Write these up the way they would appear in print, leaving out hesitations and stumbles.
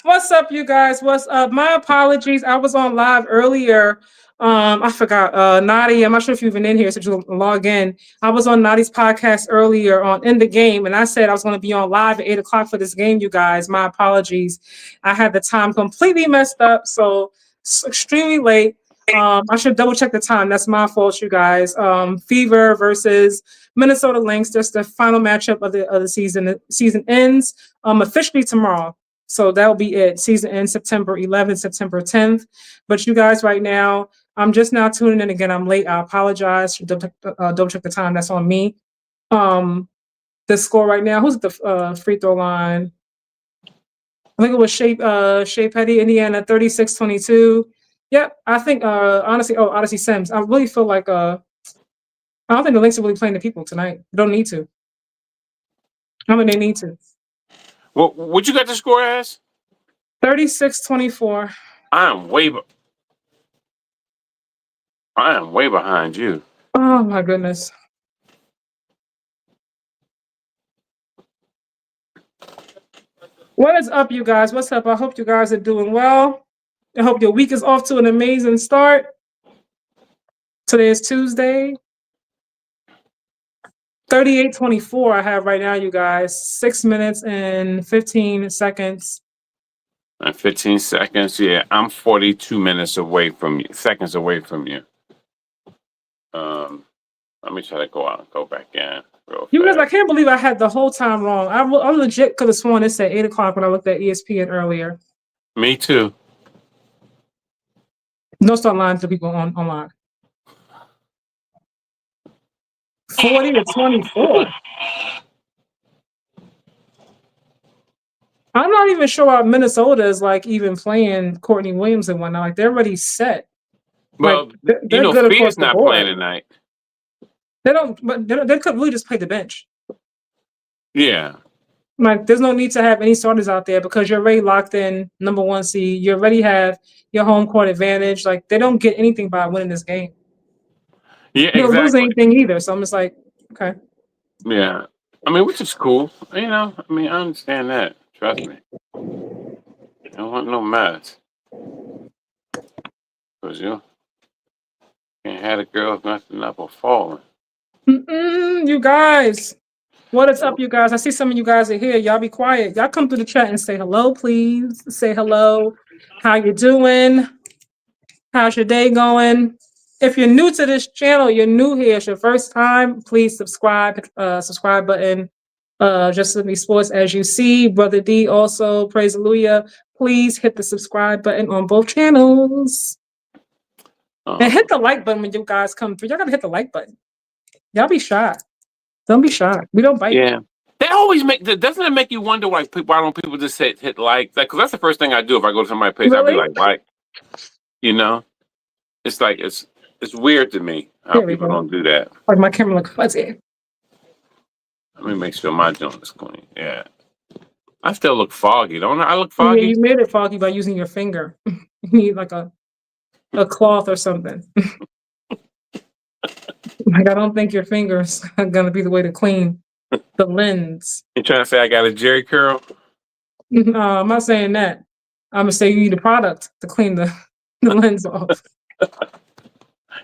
What's up, you guys? What's up? My apologies. I was on live earlier. I forgot. Nadi, I'm not sure if you've been in here, so you log in. I was on Nadi's podcast earlier on In the Game, and I said I was going to be on live at 8 o'clock for this game, you guys. My apologies. I had the time completely messed up, so it's extremely late. I should double check the time. That's my fault, you guys. Fever versus Minnesota Lynx. That's the final matchup of the season. The season ends officially tomorrow. So that'll be it. Season ends September 11th, September 10th. But you guys, right now, I'm just now tuning in again. I'm late. I apologize. Double check the time. That's on me. The score right now. Who's at the free throw line? I think it was Shea Petty, Indiana, 36-22. Yep. I think honestly, Odyssey Sims. I really feel like I don't think the Lynx are really playing the people tonight. They don't need to. I mean, they need to. Well, what you got the score as? 36-24. I am way behind you. Oh my goodness. What is up, you guys? What's up? I hope you guys are doing well. I hope your week is off to an amazing start. Today is Tuesday. 38-24 I have right now, you guys. 6 minutes and 15 seconds. 15 seconds. Yeah, I'm 42 minutes away from you. Seconds away from you. Let me try to go back in. You guys, I can't believe I had the whole time wrong. I legit could have sworn it said 8 o'clock when I looked at ESPN earlier. Me too. No start lying to people online. 40-24. I'm not even sure why Minnesota is like even playing Courtney Williams and whatnot. Like they're already set. Well, like, they're good Fear's not playing tonight. They don't, but they could really just play the bench. Yeah. Like there's no need to have any starters out there because you're already locked in number 1 seed. You already have your home court advantage. Like they don't get anything by winning this game. Yeah, you don't lose exactly. anything either. So I'm just like, okay. Yeah. I mean, which is cool. You know, I mean, I understand that. Trust me. I don't want no mess. Because you can't have the girls messing up or falling. You guys. What is up, you guys? I see some of you guys are here. Y'all be quiet. Y'all come through the chat and say hello, please. Say hello. How you doing? How's your day going? If you're new to this channel, you're new here, it's your first time, please subscribe. Subscribe button. Just Let Me Sports, as you see. Brother D also, praise hallelujah. Please hit the subscribe button on both channels. And hit the like button when you guys come through. Y'all gotta hit the like button. Y'all be shy. Don't be shy. We don't bite. Yeah. They always doesn't it make you wonder why don't people just hit like that? Because that's the first thing I do if I go to somebody's page. Really? I'll be like, you know? It's like it's weird to me how people don't do that. Like my camera looks fuzzy. Let me make sure my joint is clean. Yeah. I still look foggy, don't I? I look foggy. Yeah, you made it foggy by using your finger. You need like a cloth or something. Like I don't think your fingers are gonna be the way to clean the lens. You trying to say I got a Jerry curl? No, I'm not saying that. I'm gonna say you need a product to clean the lens off.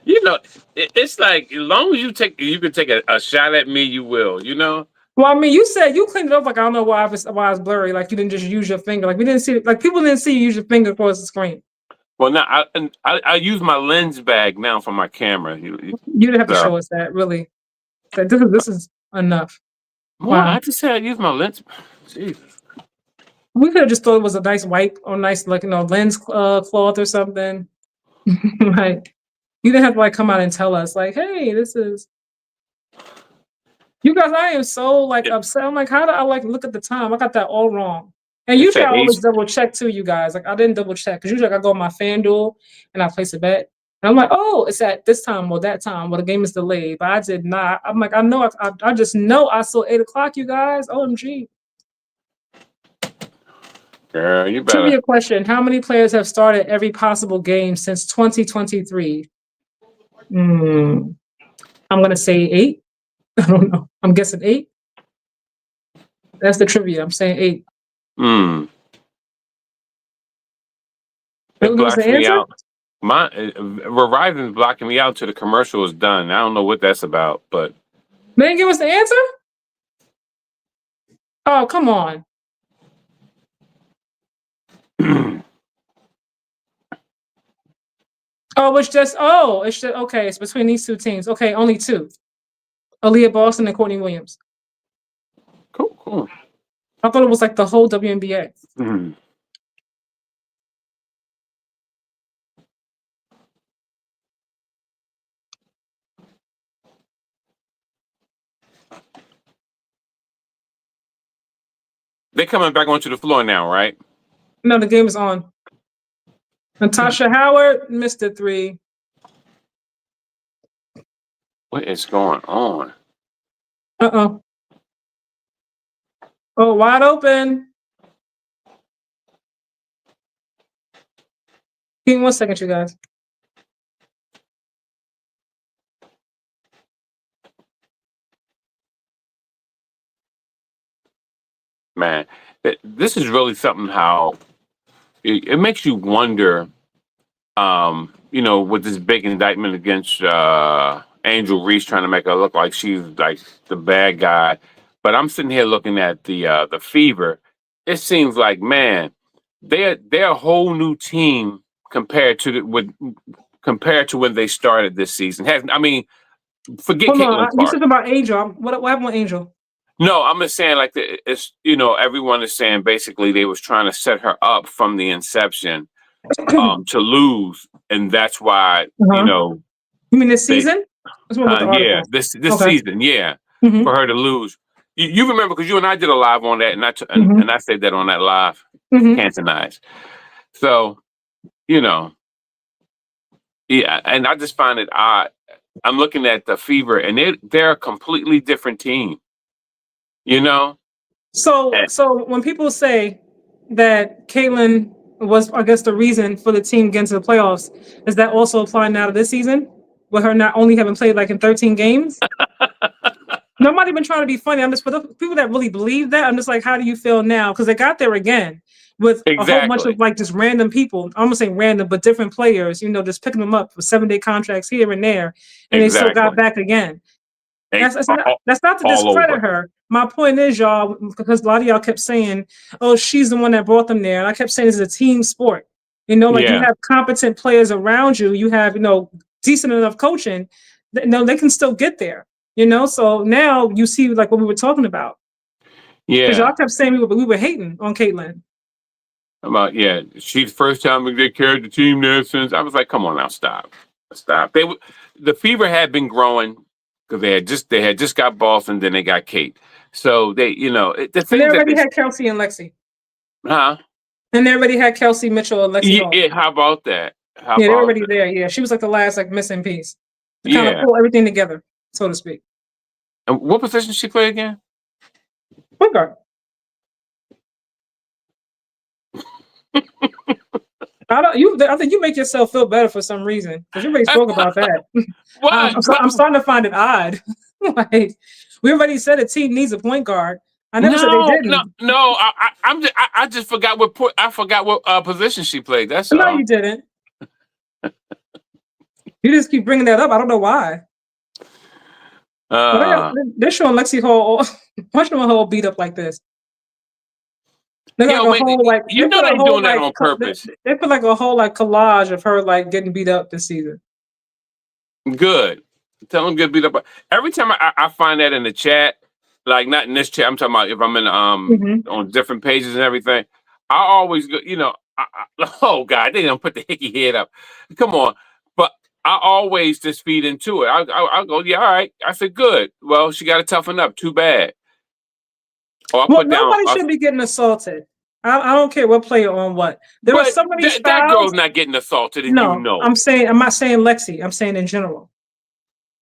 You know, it's like as long as you can take a shot at me, you will. You know. Well, I mean, you said you cleaned it up. Like I don't know why it's blurry. Like you didn't just use your finger. Like we didn't see. Like people didn't see you use your finger across the screen. Well, now I use my lens bag now for my camera. You didn't have to show us that, really. Like, this is enough. Wow. I just said I use my lens. Jesus. We could have just thought it was a nice wipe or nice, like, lens cloth or something. Like, you didn't have to, like, come out and tell us, like, hey, this is... You guys, I am so, like, upset. I'm like, how do I, like, look at the time? I got that all wrong. And usually I always double check, too, you guys. Like, I didn't double check. Because usually I go on my FanDuel and I place a bet. And I'm like, oh, it's at this time or that time. Well, the game is delayed. But I did not. I'm like, I just know I saw 8 o'clock, you guys. OMG. Girl, you better. Trivia question: how many players have started every possible game since 2023? I'm gonna say 8. I don't know. I'm guessing 8. That's the trivia. I'm saying 8. It was blocks the me answer? out. Verizon's blocking me out till the commercial is done. I don't know what that's about, but They didn't give us the answer? Oh, come on. Okay, it's between these two teams. Okay, only two. Aaliyah Boston and Courtney Williams. cool. I thought it was like the whole WNBA. Mhm. They're coming back onto the floor now, right? No, the game is on. Natasha Howard missed a three. What is going on? Uh-oh. Oh, wide open. Give me 1 second, you guys. Man, this is really something how it makes you wonder, with this big indictment against Angel Reese trying to make her look like she's like the bad guy. But I'm sitting here looking at the Fever. It seems like, man, they're a whole new team compared to when they started this season. Forget Hold on. Caitlin You Clark. said about Angel. What happened with Angel? No, I'm just saying like it's everyone is saying basically they was trying to set her up from the inception to lose, and that's why You mean this they season? That's what about the article. this Okay. season Mhm. for her to lose. You remember because you and I did a live on that, and Mhm. and I said that on that live Mhm. Cantonized. So yeah, and I just find it odd. I'm looking at the Fever, and they're a completely different team. So when people say that Caitlin was, I guess, the reason for the team getting to the playoffs, is that also applying now to this season? With her not only having played like in 13 games? No, I'm not even trying to be funny. I'm just, for the people that really believe that, I'm just like, how do you feel now? Because they got there again with a whole bunch Exactly. of like just random people. I'm gonna say random, but different players, just picking them up for 7-day contracts here and there, and they still got Exactly. back again. That's not to All discredit over. her. My point is, y'all, because a lot of y'all kept saying, "Oh, she's the one that brought them there," and I kept saying, "It's a team sport." Like you Yeah. have competent players around you. You have decent enough coaching. They can still get there. So now you see like what we were talking about. Because Yeah. y'all kept saying we were hating on Caitlin. She's the first time they carried the team there since. I was like, come on now, stop. The Fever had been growing because they had just got Boston, then they got Kate. So the And they things that already had Kelsey and Lexi. huh? And they already had Kelsey Mitchell and Lexi Hall. Yeah, how about that? Yeah, they were already there. Yeah, she was like the last like missing piece to kind of pull everything together, so to speak. And what position she play again? Point guard. I think you make yourself feel better for some reason because you already spoke about that. I'm starting to find it odd. Like we already said, a team needs a point guard. I never said they didn't. No. I just forgot what position she played. That's No, all. you didn't. You just keep bringing that up. I don't know why. They're showing Lexi Hall. Watch them all beat up like this. They got like a whole like they're doing that on purpose. They put like a whole like collage of her like getting beat up this season. Good. Tell them get beat up. Every time I find that in the chat, like not in this chat, I'm talking about if I'm in on different pages and everything. I always go, oh God, they don't put the hickey head up. Come on, but I always just feed into it. I'll go, yeah, all right. I said, good. Well, she got to toughen up. Too bad. Nobody should be getting assaulted. I don't care what player on what. There are so many fouls. That girl's not getting assaulted, and no, I'm not saying Lexi. I'm saying in general.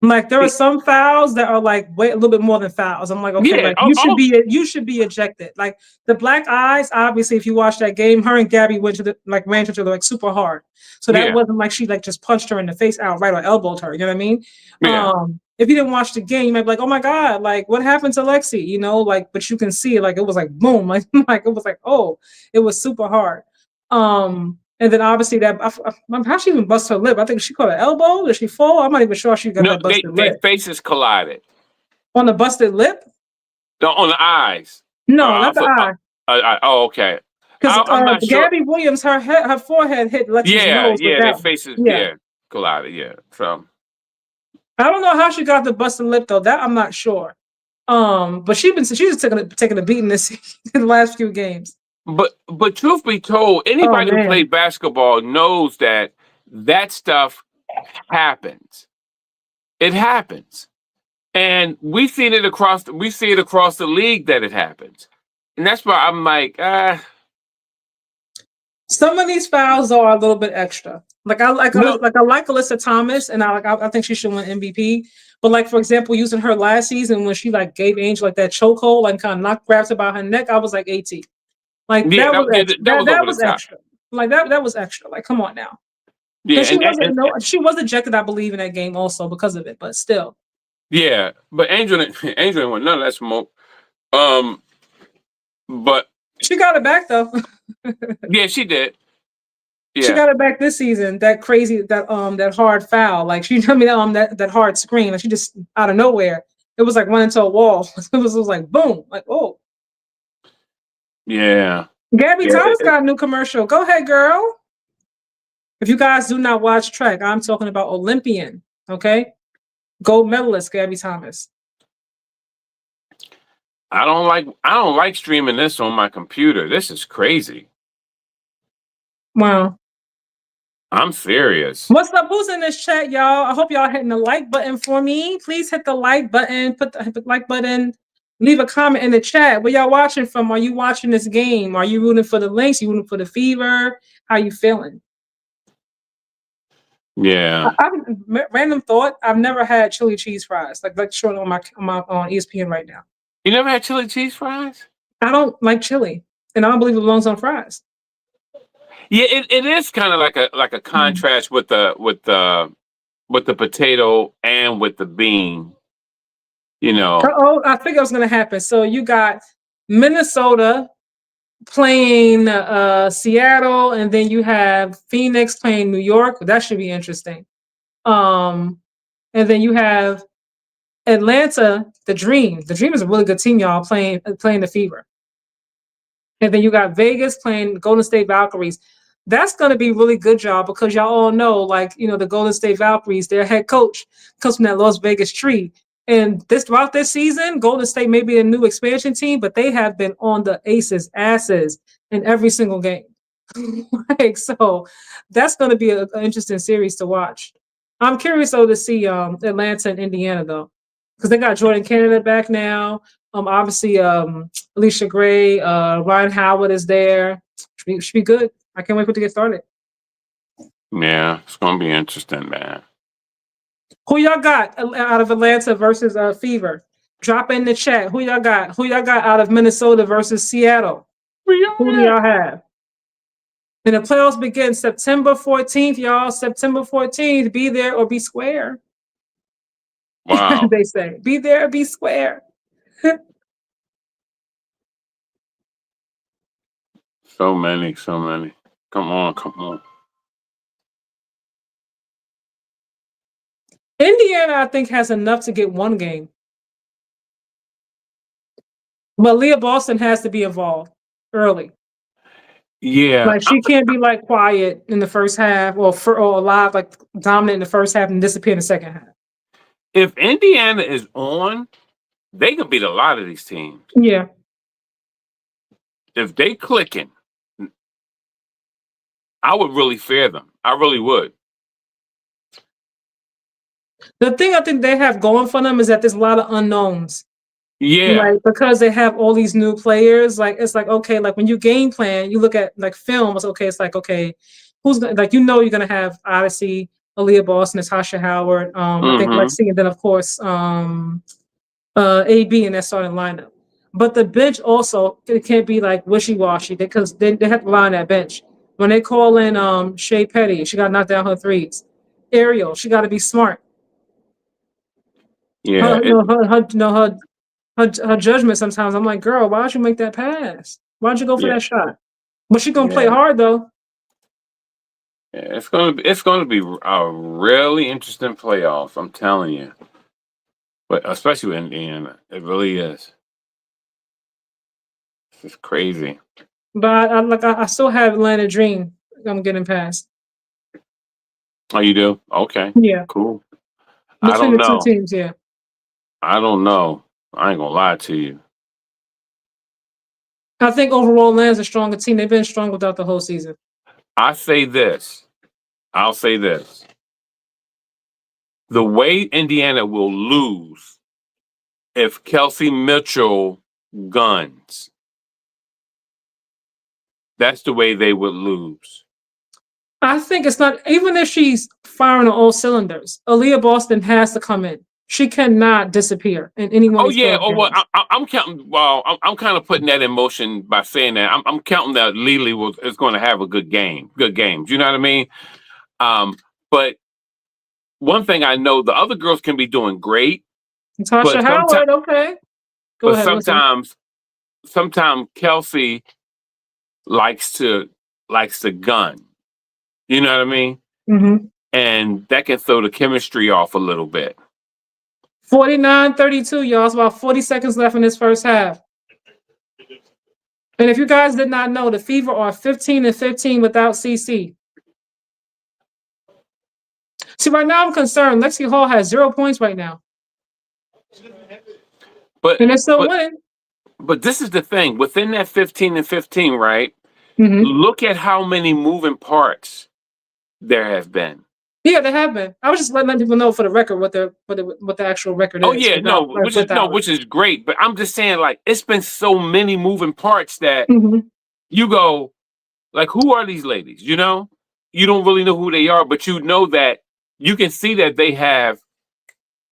Like there are some fouls that are like a little bit more than fouls. I'm like, okay, like you should be ejected. Like the black eyes, obviously, if you watch that game, her and Gabby ran to each other like super hard. So that wasn't like she like just punched her in the face outright or elbowed her. You know what I mean? Yeah. If you didn't watch the game, you might be like, oh my God, like what happened to Lexi? But you can see like it was like boom, like it was like, oh, it was super hard. And then obviously how she even bust her lip? I think she caught an elbow. Did she fall? I'm not even sure she got that busted their lip. faces collided. On the busted lip? No, on the eyes. No, not the eye. Oh, okay. Because I'm not sure. Gabby Williams, her forehead hit Lexi's nose. Yeah, their faces, collided. Yeah, so I don't know how she got the busted lip though. That I'm not sure. But she's taking a beating this in the last few games. But truth be told, anybody who played basketball knows that stuff happens. It happens. And we see it across the league that it happens. And that's why I'm like, some of these fouls are a little bit extra. Like I like Alyssa Thomas, and I think she should win MVP. But like, for example, using her last season when she like gave Angel like that chokehold, like kind of grabs about her neck, I was like 18. Like that was extra. Like that was extra. Like, come on now. Yeah, she was ejected, I believe, in that game also because of it, but still. Yeah, but Angel didn't want none of that smoke. But she got it back though. Yeah, she did. Yeah. She got it back this season. That crazy, that hard foul. Like she told me that hard screen. Like she just out of nowhere. It was like running into a wall. It was like boom. Like, oh. Yeah. Gabby Thomas got a new commercial. Go ahead, girl. If you guys do not watch track, I'm talking about Olympian. Okay. Gold medalist Gabby Thomas. I don't like streaming this on my computer. This is crazy. Wow. I'm serious. What's up? Who's in this chat, y'all? I hope y'all hitting the like button for me. Please hit the like button. Put the like button. Leave a comment in the chat. Where y'all watching from? Are you watching this game? Are you rooting for the Lynx? You rooting for the Fever? How you feeling? Yeah. Random thought. I've never had chili cheese fries. Like showing on on ESPN right now. You never had chili cheese fries? I don't like chili, and I don't believe it belongs on fries. Yeah, it is kind of like a contrast with the potato and with the bean. You know. Oh, I think it was going to happen. So you got Minnesota playing Seattle, and then you have Phoenix playing New York. That should be interesting. And then you have Atlanta, the Dream. The Dream is a really good team, y'all, playing the Fever. And then you got Vegas playing Golden State Valkyries. That's going to be really good, y'all, because y'all all know, like, the Golden State Valkyries, their head coach comes from that Las Vegas tree. And throughout this season, Golden State may be a new expansion team, but they have been on the Aces' asses in every single game. So that's going to be an interesting series to watch. I'm curious, though, to see Atlanta and Indiana, though, because they got Jordan Canada back now. Obviously, Alicia Gray, Ryan Howard is there. Should be good. I can't wait for it to get started. Yeah, it's gonna be interesting, man. Who y'all got out of Atlanta versus Fever? Drop in the chat. Who y'all got? Who y'all got out of Minnesota versus Seattle? Who do y'all have? And the playoffs begin September 14th, y'all. September 14th. Be there or be square. Wow. They say, be there or be square. So many. Come on. Indiana, I think, has enough to get one game. But Leah Boston has to be involved early. Yeah. Like, she can't be, like, quiet in the first half or alive, like, dominant in the first half and disappear in the second half. If Indiana is on, they can beat a lot of these teams. Yeah. If they clicking, I would really fear them. I really would. The thing I think they have going for them is that there's a lot of unknowns. Yeah. Like, because they have all these new players, like, it's like, okay, like when you game plan, you look at like film, it's like, okay, who's gonna, like, you're gonna have Odyssey, Aaliyah Boston, Natasha Howard, I think Lexi, and then of course AB in that starting lineup. But the bench also, it can't be like wishy-washy because they have to rely on that bench. When they call in Shea Petty, she got knocked down her threes. Ariel, she got to be smart. Yeah. Her judgment sometimes, I'm like, girl, why don't you make that pass? Why don't you go for that shot? But she's gonna play hard though. Yeah, it's gonna be a really interesting playoff. I'm telling you, but especially with Indiana, it really is. It's crazy. But I still have Atlanta Dream. I'm getting past. Oh, you do? Okay, Yeah, cool. I between don't the two know. teams. Yeah, I don't know. I ain't gonna lie to you. I think overall Atlanta's a stronger team. They've been strong without the whole season. I say this. I'll say this. The way Indiana will lose if Kelsey Mitchell guns, that's the way they would lose. I think it's not even if she's firing on all cylinders. Aaliyah Boston has to come in. She cannot disappear in any one Oh of these yeah. playoff Oh well. games. I'm counting. Well, I'm kind of putting that in motion by saying that I'm counting that Lily is going to have a good game. Good games. You know what I mean? But one thing I know, the other girls can be doing great, Natasha but sometimes, Howard, okay. Go but ahead, listen. sometimes Kelsey likes to gun. You know what I mean? Mm-hmm. And that can throw the chemistry off a little bit. 49-32, y'all. It's about 40 seconds left in this first half. And if you guys did not know, the Fever are 15-15 without CC. See, right now I'm concerned. Lexi Hall has 0 points right now. But And they're still winning. But this is the thing. Within that 15-15, right? Mm-hmm. Look at how many moving parts there have been. Yeah, they have been. I was just letting people know for the record what the actual record Oh is. yeah, no, which is great. But I'm just saying, like, it's been so many moving parts that you go, like, who are these ladies? You know, you don't really know who they are, but you know that you can see that they have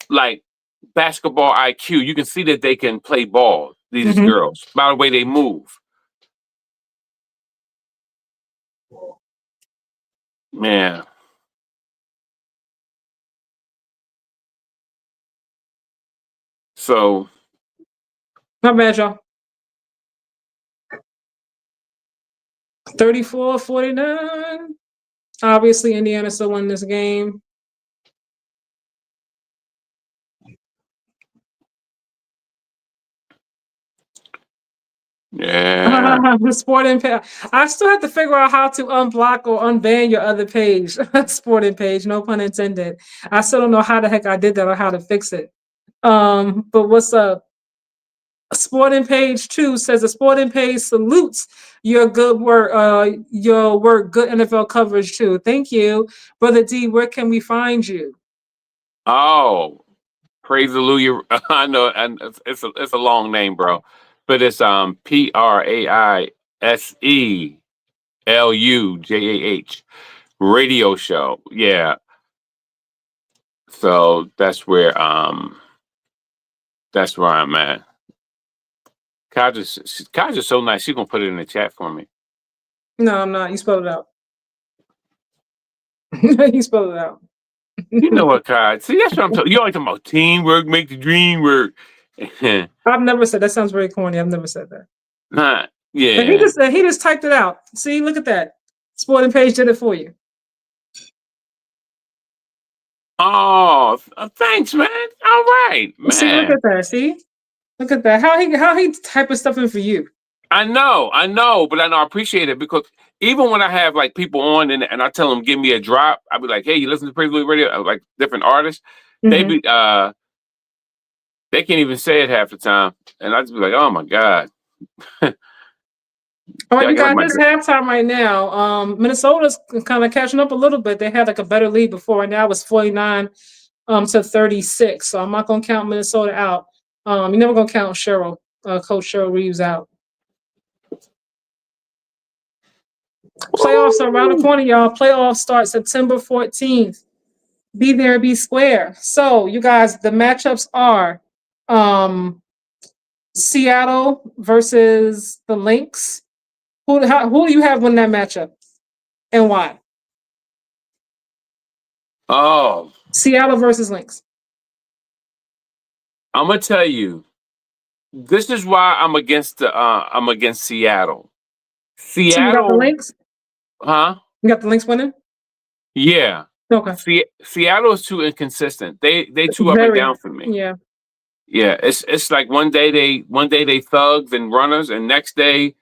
like basketball IQ. You can see that they can play ball. These girls, by the way they move. Man. So not bad, y'all. 34-49. Obviously, Indiana still won this game. yeah. Sporting page. I still have to figure out how to unblock or unban your other page. Sporting page, no pun intended. I still don't know how the heck I did that or how to fix it. But what's up? Sporting page 2 says the sporting page salutes your good work, good NFL coverage too. Thank you. Brother D, where can we find you? Oh, praise hallelujah. I know, and it's a long name, bro. But it's PRAISELUJAH radio show. Yeah. So that's where I'm at. Kaja's so nice. She's gonna put it in the chat for me. No, I'm not. You spelled it out. You spelled it out. You know what, Kaj? See, that's what I'm talking. You always talking about teamwork, make the dream work. I've never said that. Sounds very corny. I've never said that. Nah, yeah. And he just typed it out. See, look at that. Sporting page did it for you. Oh, thanks, man. All right, man. See, look at that. See, look at that. How he typing stuff in for you. I know, but I appreciate it because even when I have like people on and I tell them give me a drop, I'll be like, hey, you listen to Praise Louis Radio, like different artists. They can't even say it half the time, and I just be like, oh my god. All right, you guys, it's halftime right now. Minnesota's kind of catching up a little bit. They had like a better lead before, and now it's 49 to 36. So I'm not gonna count Minnesota out. You're never gonna count Coach Cheryl Reeves out. Playoffs are around the corner, y'all. Playoffs start September 14th. Be there, be square. So you guys, the matchups are Seattle versus the Lynx. Who do you have win that matchup, and why? Oh, Seattle versus Lynx. I'm gonna tell you, this is why I'm against Seattle. So you got the Lynx? Huh? You got the Lynx winning? Yeah. Okay. Seattle is too inconsistent. They too up and Very. down for me. Yeah. Yeah, it's like one day they thugs and runners, and next day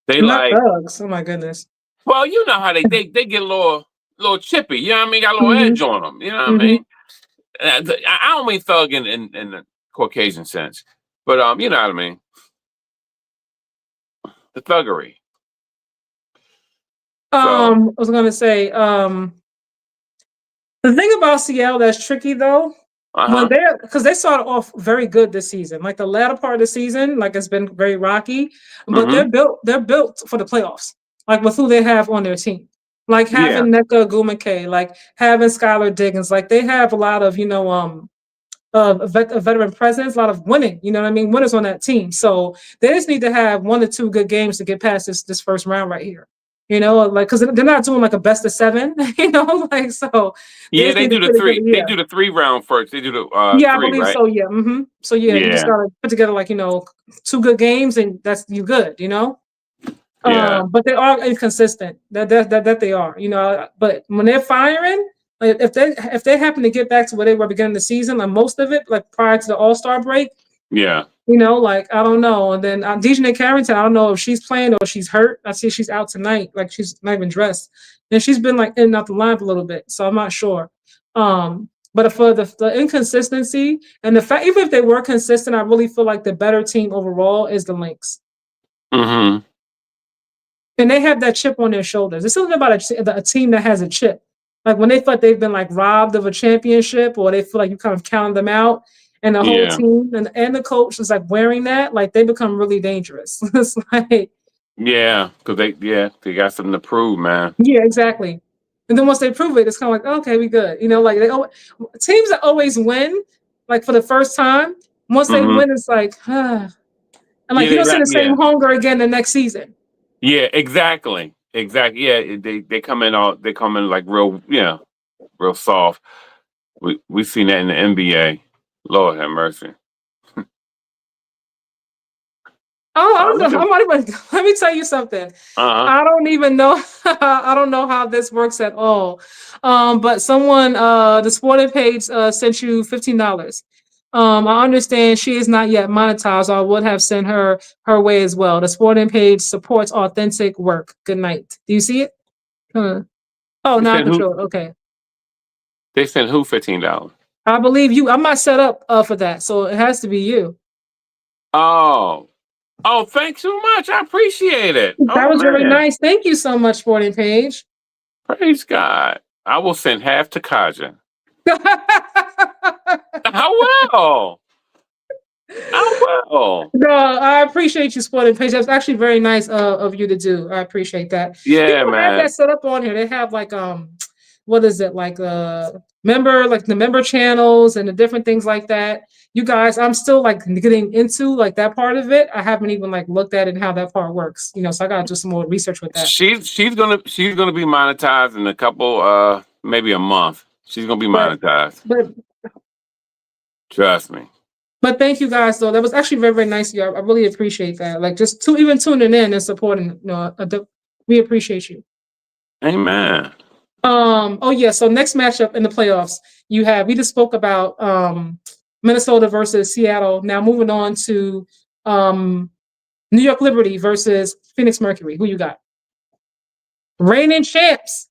they Not like, thugs. Oh my goodness. well, you know how they get a little chippy. You know what I mean? Got a little Mm-hmm. edge on them. You know what I Mm-hmm. mean? I don't mean thug in the Caucasian sense, but you know what I mean? The thuggery. So, I was gonna say, the thing about Seattle that's tricky though, when because they started off very good this season, like the latter part of the season, like it's been very rocky, but they're built for the playoffs, like with who they have on their team. Like yeah, having Nneka Ogwumike, like having Skylar Diggins, like they have a lot of, a veteran presence, a lot of winning, you know what I mean? Winners on that team. So they just need to have 1 or 2 good games to get past this first round right here. Like because they're not doing like a best of 7, like so they yeah. just They need to do the put together. three. They Yeah. do the 3 round first. They do the Yeah, I three, believe right? so. Yeah. Mm-hmm. So yeah, you just Yeah, gotta put together like, 2 good games and that's you good. yeah. But they are inconsistent. That they are, but when they're firing, like if they happen to get back to where they were beginning of the season, like most of it, like prior to the All-Star break, Yeah. like I don't know. And then Dejanay Carrington, I don't know if she's playing or she's hurt. I see she's out tonight, like she's not even dressed. And she's been like in and out the lineup a little bit, so I'm not sure. But for the inconsistency and the fact, even if they were consistent, I really feel like the better team overall is the Lynx. Mm-hmm. And they have that chip on their shoulders. There's something about a team that has a chip. Like when they feel like they've been like robbed of a championship, or they feel like you kind of counted them out, and the whole Yeah. team and the coach is like wearing that, like they become really dangerous. It's like, Yeah, because they got something to prove, man. yeah, exactly. And then once they prove it, it's kind of like, okay, we good. Like teams that always win, like for the first time, once they Mm-hmm. win, it's like, and like Yeah, you don't see the same yeah. hunger again the next season. Yeah, exactly. Exactly. Yeah, they come in like real, real soft. We've seen that in the NBA. Lord have mercy. Oh, I don't know. I'm not even, let me tell you something. I don't even know. I don't know how this works at all. But someone, the sporting page, sent you $15. I understand she is not yet monetized. I would have sent her way as well. The sporting page supports authentic work. Good night. Do you see it? Oh, not controlled. Okay. They sent who $15? I believe you. I'm not set up for that, so it has to be you. Oh, thanks so much. I appreciate it. That was very nice. Thank you so much, sporting page. Praise God. I will send half to Kaja. How well? No, I appreciate you, sporting page. That's actually very nice of you to do. I appreciate that. Yeah, People man. have that set up on here. They have like what is it, like the member channels and the different things like that. You guys, I'm still like getting into like that part of it. I haven't even like looked at it and how that part works. So I gotta do some more research with that. She's gonna be monetized in a couple maybe a month. She's gonna be monetized. But trust me. But thank you guys though. That was actually very, very nice of you. I really appreciate that. Like just even tuning in and supporting, we appreciate you. Amen. Oh yeah, so next matchup in the playoffs, we just spoke about Minnesota versus Seattle. Now moving on to New York Liberty versus Phoenix Mercury. Who you got? Reigning champs.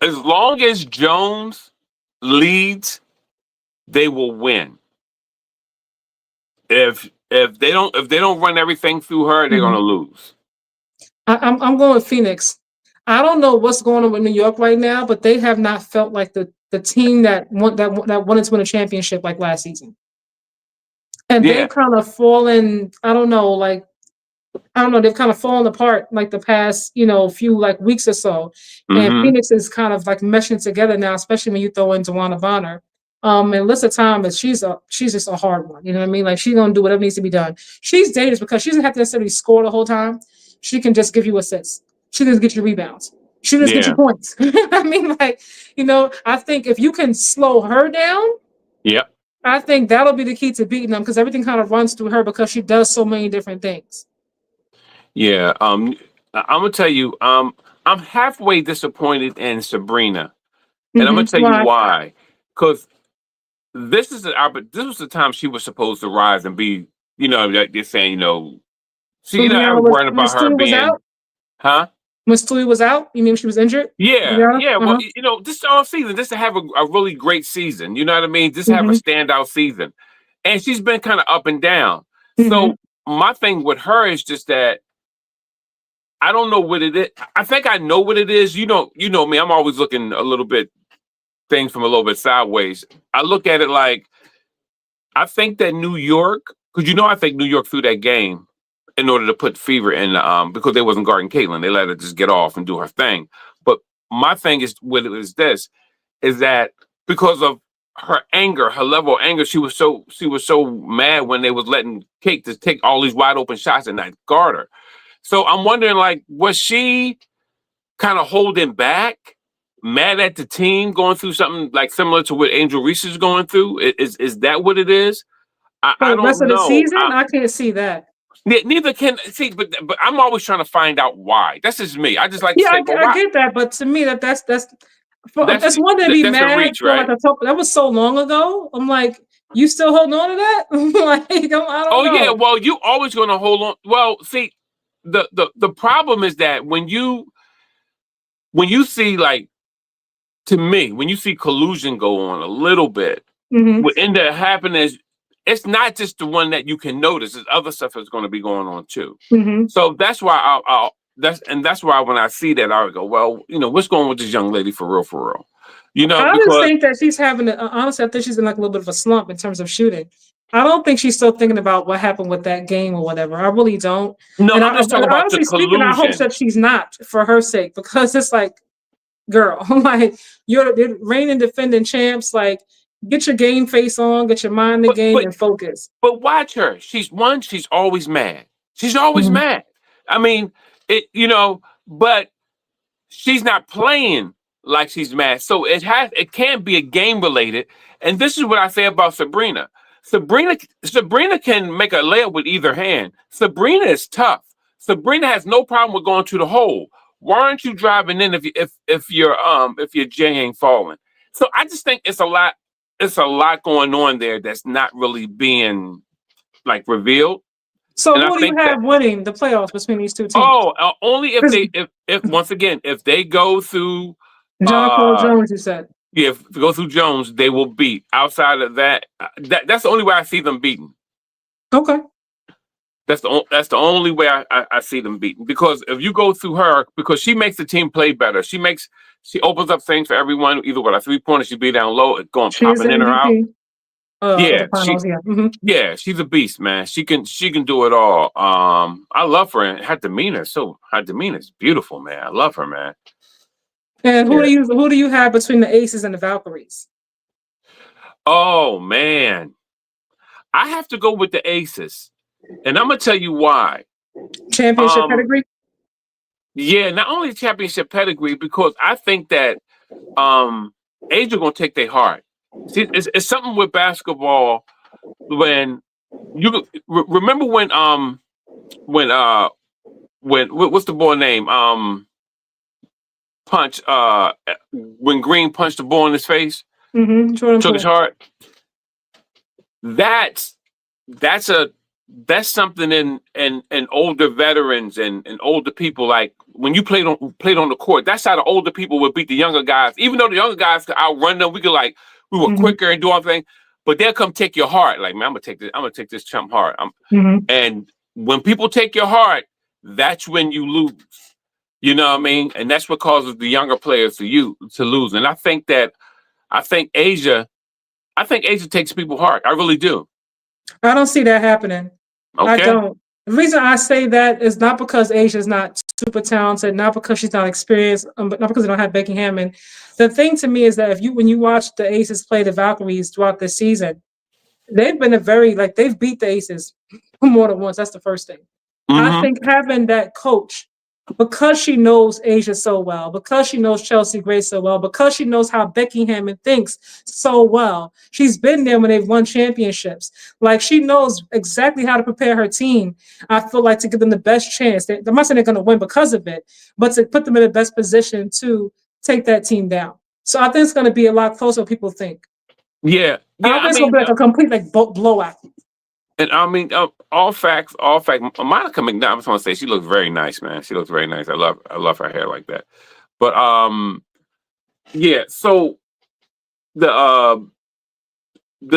As long as Jones leads, they will win. If they don't run everything through her, they're gonna lose. I'm going with Phoenix. I don't know what's going on with New York right now, but they have not felt like the team that wanted to win a championship like last season. And they've kind of fallen, I don't know, they've kind of fallen apart like the past, few like weeks or so. And Phoenix is kind of like meshing together now, especially when you throw in Dewana Bonner. And Alyssa Thomas, she's just a hard one. You know what I mean? Like she's gonna do whatever needs to be done. She's dangerous because she doesn't have to necessarily score the whole time. She can just give you assists. She can get you rebounds. She can just get you points. I mean, I think if you can slow her down, I think that'll be the key to beating them because everything kind of runs through her because she does so many different things. Yeah. I'm gonna tell you, I'm halfway disappointed in Sabrina, and I'm gonna tell you Why? why. Because this was the time she was supposed to rise and be, they're saying, see, I was worrying When about her Stewie was being, out? huh? When Stewie was out? You mean she was injured? Yeah, Yeah. yeah. Well, this all season, just to have a really great season, you know what I mean? Just have a standout season, and she's been kind of up and down. So my thing with her is just that I don't know what it is. I think I know what it is. You know me. I'm always looking a little bit things from a little bit sideways. I look at it like I think that New York, because I think New York threw that game in order to put Fever in because they wasn't guarding Caitlin. They let her just get off and do her thing. But my thing is what it is this is that because of her anger, her level of anger, she was so mad when they was letting Kate just take all these wide open shots and not guard her. So I'm wondering, like, was she kind of holding back, mad at the team, going through something like similar to what Angel Reese is going through? Is that what it is? I For the rest don't of the know. season, I can't see that. Neither can see, but I'm always trying to find out why. That's just me. I just like to Yeah, say, well, I why? get that, but to me, that's That's it's one thing to be that's a mad reach, for like right? a top. That was so long ago. I'm like, you still holding on to that? I don't Oh yeah. know. Well, you always going to hold on. Well, see, the problem is that when you see, like, to me, when you see collusion go on a little bit, what end up happening is it's not just the one that you can notice. There's other stuff that's going to be going on too. So that's why that's why when I see that, I would go, well, what's going on with this young lady for real, for real? I just Because think that she's having honestly, I think she's in like a little bit of a slump in terms of shooting. I don't think she's still thinking about what happened with that game or whatever. I really don't. no, And I'm just talking about the honestly speaking, I hope collusion. that she's not for her sake, because it's like, girl, like you're reigning defending champs. Like, get your game face on, get your mind in the game, and focus. But watch her. She's always mad. She's always mad. I mean, but she's not playing like she's mad. So it can't be a game related. And this is what I say about Sabrina. Sabrina can make a layup with either hand. Sabrina is tough. Sabrina has no problem with going to the hole. Why aren't you driving in if your J ain't falling? So I just think it's a lot going on there that's not really being, like, revealed. So And I who do you think that have winning the playoffs between these two teams? only if once again, if they go through John Paul Jones, you said. yeah, if they go through Jones, they will beat. Outside of that, that's the only way I see them beating. Okay. That's the only way I see them beating. Because if you go through her, because she makes the team play better. She opens up things for everyone, either with a 3-pointer, she'd be down low, going She is the popping in or out. MVP. Yeah, The finals, yeah, she's a beast, man. She can do it all. I love her, and her demeanor is beautiful, man. I love her, man. And who do you have between the Aces and the Valkyries? Oh man, I have to go with the Aces, and I'm gonna tell you why. Championship pedigree? Yeah, not only championship pedigree, because I think that Asia gonna take their heart. See, it's something with basketball when you remember when what's the boy name punch when Green punched the ball in his face, took his heart. That's something in older veterans and older people. Like when you played on the court, that's how the older people would beat the younger guys. Even though the younger guys could outrun them, we were quicker and do our thing. But they'll come take your heart. Like, man, I'm gonna take this chump heart. And when people take your heart, that's when you lose. You know what I mean? And that's what causes the younger players to lose. And I think Asia takes people's heart. I really do. I don't see that happening. Okay. I don't. The reason I say that is not because Asia's not super talented, not because she's not experienced, but not because they don't have Becky Hammond. The thing to me is that when you watch the Aces play the Valkyries throughout this season, they've been they've beat the Aces more than once. That's the first thing. I think having that coach because she knows Asia so well, because she knows Chelsea Gray so well, because she knows how Becky Hammond thinks so well. She's been there when they've won championships. Like, she knows exactly how to prepare her team. I feel like to give them the best chance. I'm not saying they're going to win because of it, but to put them in the best position to take that team down. So I think it's going to be a lot closer than people think. Yeah. I don't think it's going to be like a complete blowout. And I mean, all facts. Monica McNabb, I just want to say she looks very nice, man. She looks very nice. I love her hair like that. But yeah. So the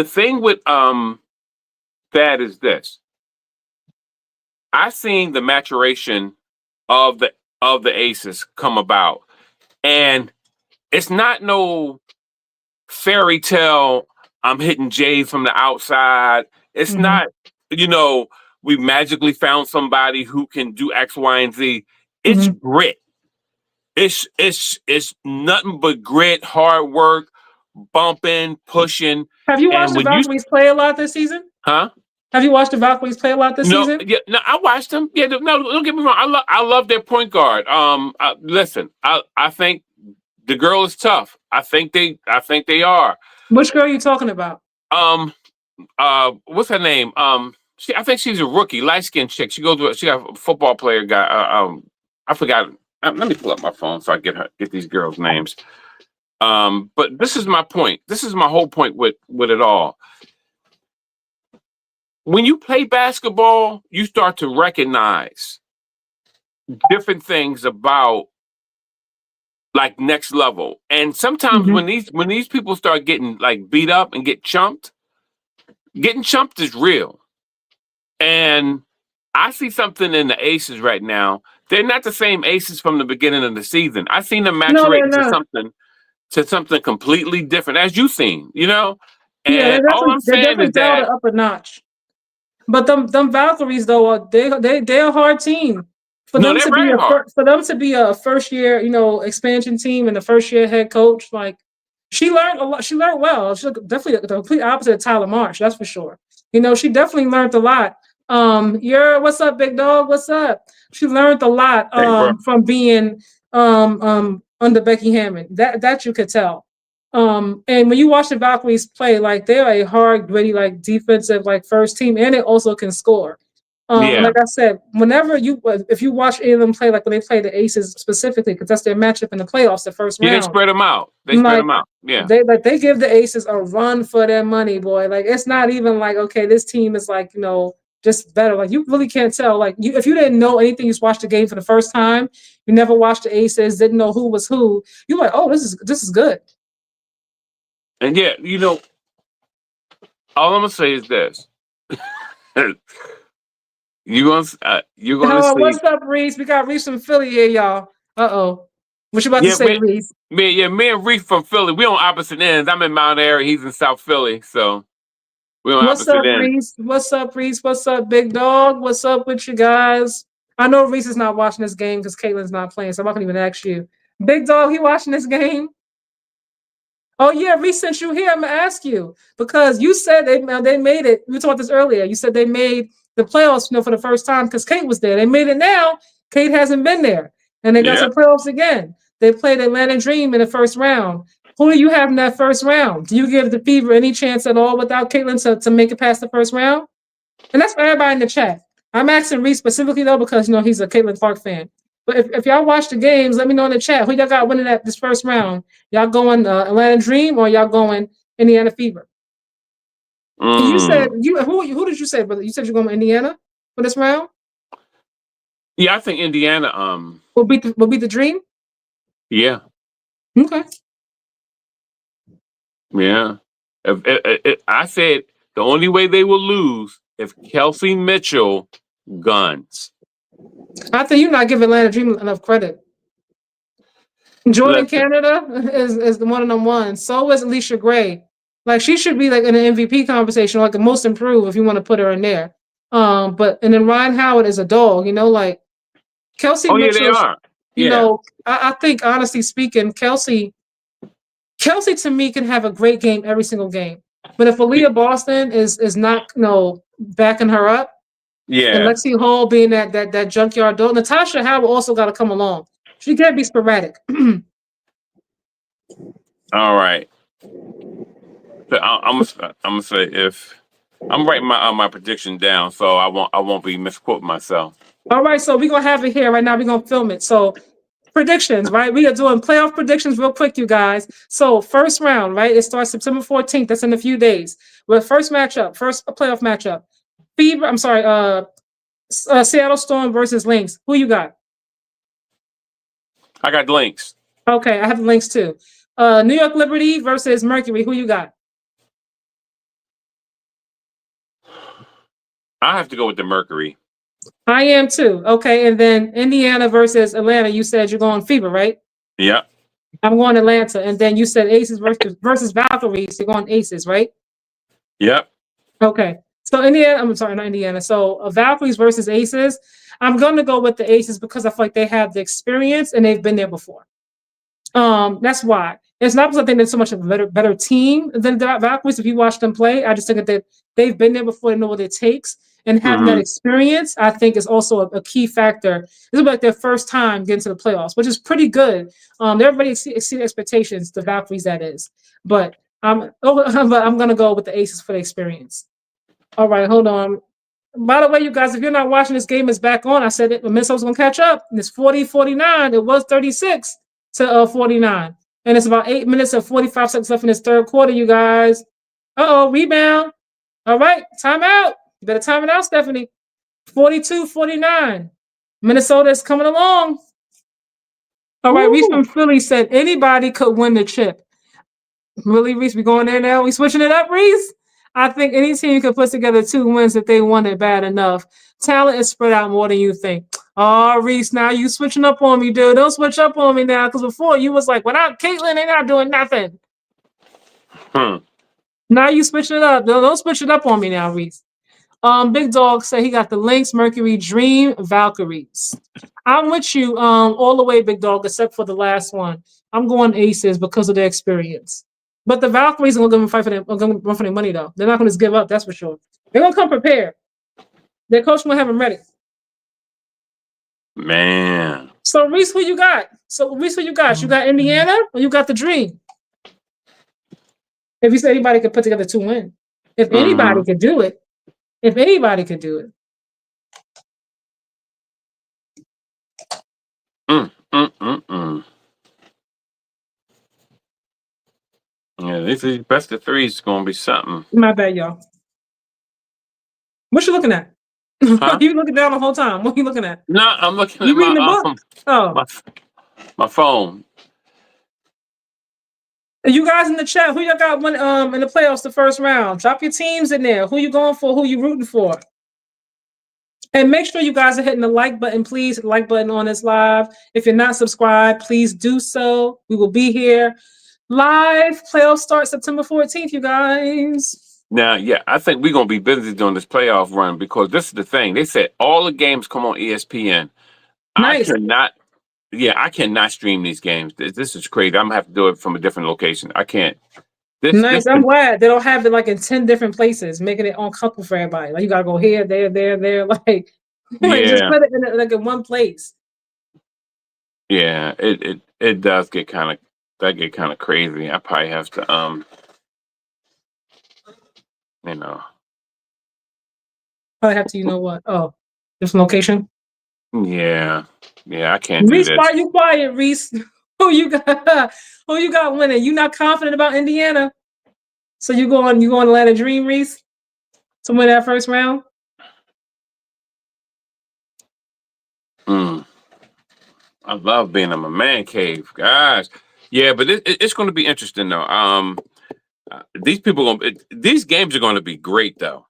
thing with that is this. I seen the maturation of the aces come about, and it's not no fairy tale. I'm hitting J's from the outside. It's not, we magically found somebody who can do X, Y, and Z. It's grit. It's nothing but grit, hard work, bumping, pushing. Have you watched the Valkyries play a lot this season? Huh? Have you watched the Valkyries play a lot this season? Yeah, no, I watched them. Yeah, no, don't get me wrong. I love their point guard. Listen, I think the girl is tough. I think they are. Which girl are you talking about? What's her name? I think she's a rookie, light skinned chick. She got a football player guy. I forgot. Let me pull up my phone so I get these girls' names. But this is my point. This is my whole point with it all. When you play basketball, you start to recognize different things about like next level. And sometimes when these people start getting like beat up and getting chumped is real. And I see something in the aces right now. They're not the same aces from the beginning of the season. I've seen them maturate to something completely different, as you've seen, And yeah, all I'm saying is that up a notch. But them Valkyries though, they're a hard team. For them to be a first year, expansion team and the first year head coach, like she learned a lot. She learned well. She's definitely the complete opposite of Tyler Marsh, that's for sure. She definitely learned a lot. What's up, big dog? What's up? She learned a lot from being under Becky Hammond. That you could tell. And when you watch the Valkyries play, like they're a hard, gritty, like defensive, like first team, and they also can score. Like I said, if you watch any of them play, like when they play the Aces specifically, because that's their matchup in the playoffs, the first round. They spread them out. Yeah. They give the Aces a run for their money, boy. Like it's not even like, okay, this team is like, just better. Like you really can't tell. Like if you didn't know anything, you just watched the game for the first time, you never watched the Aces, didn't know who was who. You're like, oh, this is good. And yeah, all I'm gonna say is this. You're gonna see. What's up, Reese? We got Reese from Philly here, y'all. Uh-oh. What you about to say, Reese? Me and Reese from Philly. We on opposite ends. I'm in Mount Airy. He's in South Philly. So we're on opposite ends. Reese? What's up, Reese? What's up, big dog? What's up with you guys? I know Reese is not watching this game because Caitlin's not playing, so I'm not gonna even ask you. Big dog, he watching this game? Oh yeah, Reese, since you here, I'm gonna ask you because you said they made it. We talked about this earlier. You said they made the playoffs, for the first time because Kate was there. They made it now. Kate hasn't been there, and they got to the playoffs again. They played Atlanta Dream in the first round. Who do you have in that first round? Do you give the Fever any chance at all without Caitlin to make it past the first round? And that's for everybody in the chat. I'm asking Reese specifically though because he's a Caitlin Clark fan. But if y'all watch the games, let me know in the chat who y'all got winning this first round. Y'all going Atlanta Dream or y'all going Indiana Fever? You said who did you say, brother? You said you're going with Indiana for this round? Yeah, I think Indiana will beat the Dream. Yeah. Okay. Yeah. I said the only way they will lose if Kelsey Mitchell guns. I think you're not giving Atlanta Dream enough credit. Jordan Canada is the one of them ones. So is Alicia Gray. Like she should be like in an MVP conversation, like the most improved if you want to put her in there. And then Ryan Howard is a dog, like Kelsey Mitchell. Yeah, they are. I think honestly speaking, Kelsey to me can have a great game every single game. But if Aaliyah Boston is not, backing her up, And Yeah. Lexi Hall being that junkyard dog. Natasha Howard also got to come along. She can't be sporadic. All right. So I'm gonna say if I'm writing my prediction down, so I won't be misquoting myself. All right, so we're gonna have it here right now. We're gonna film it. So predictions, right? We are doing playoff predictions real quick, you guys. So first round, right? It starts September 14th. That's in a few days. But first matchup, first playoff matchup. Seattle Storm versus Lynx. Who you got? I got Lynx. Okay, I have the Lynx too. New York Liberty versus Mercury. Who you got? I have to go with the Mercury. I am too. Okay, and then Indiana versus Atlanta. You said you're going FIBA, right? Yep. I'm going Atlanta, and then you said Aces versus Valkyries. You're going Aces, right? Yep. Okay. So Indiana, I'm sorry, not Indiana. So Valkyries versus Aces. I'm going to go with the Aces because I feel like they have the experience and they've been there before. That's why. It's not because I think they're so much of a better team than the Valkyries. If you watch them play, I just think that they've been there before. They know what it takes, and having that experience, I think, is also a key factor. This is like their first time getting to the playoffs, which is pretty good. Everybody exceeded expectations. The Valkyries, that is, but but I'm gonna go with the Aces for the experience. All right, hold on. By the way, you guys, if you're not watching, this game is back on. I said it, Minnesota's going to catch up. And it's 40-49. It was 36 to 49. And it's about 8 minutes and 45 seconds left in this third quarter, you guys. Uh-oh, rebound. All right, timeout. You better time it out, Stephanie. 42-49. Minnesota is coming along. All right, Reese from Philly said anybody could win the chip. Really, Reese? We going there now? We switching it up, Reese? I think any team could put together 2 wins if they want it bad enough. Talent is spread out more than you think. Oh, Reese, now you switching up on me, dude. Don't switch up on me now, because before you was like, without Caitlin, they're not doing nothing. Now you switching it up. Don't switch it up on me now, Reese. Big Dog said he got the Lynx, Mercury, Dream, Valkyries. I'm with you all the way, Big Dog, except for the last one. I'm going Aces because of their experience. But the Valkyries are going to fight for them. Are going to run for their money, though. They're not going to just give up. That's for sure. They're going to come prepared. Their coach will have them ready. Man. So Reese, who you got? You got Indiana or you got the Dream? If you say anybody could put together 2 wins, if anybody could do it, Yeah, this is best of 3 is going to be something. My bad, y'all. What you looking at? Huh? You looking down the whole time. What are you looking at? No, I'm looking at reading the book? My phone. You guys in the chat, who y'all got in the playoffs the first round? Drop your teams in there. Who you going for? Who you rooting for? And make sure you guys are hitting the like button, please. Like button on this live. If you're not subscribed, please do so. We will be here live. Playoffs start September 14th, you guys. Now, yeah, I think we're going to be busy during this playoff run because this is the thing. They said all the games come on ESPN. Nice. I cannot stream these games. This is crazy. I'm going to have to do it from a different location. I can't. Nice. I'm glad they don't have it like in 10 different places, making it uncomfortable for everybody. Like you got to go here, there. Like just put it in one place. Yeah, it does get kind of crazy. I probably have to Probably have to, you know what? Oh, different location. Yeah, I can't Reese, do this. why you quiet, Reese? Who you got winning? You not confident about Indiana? So you going to let a dream, Reese, to win that first round? I love being in my man cave, guys. Yeah, but it's going to be interesting though. These games are going to be great though.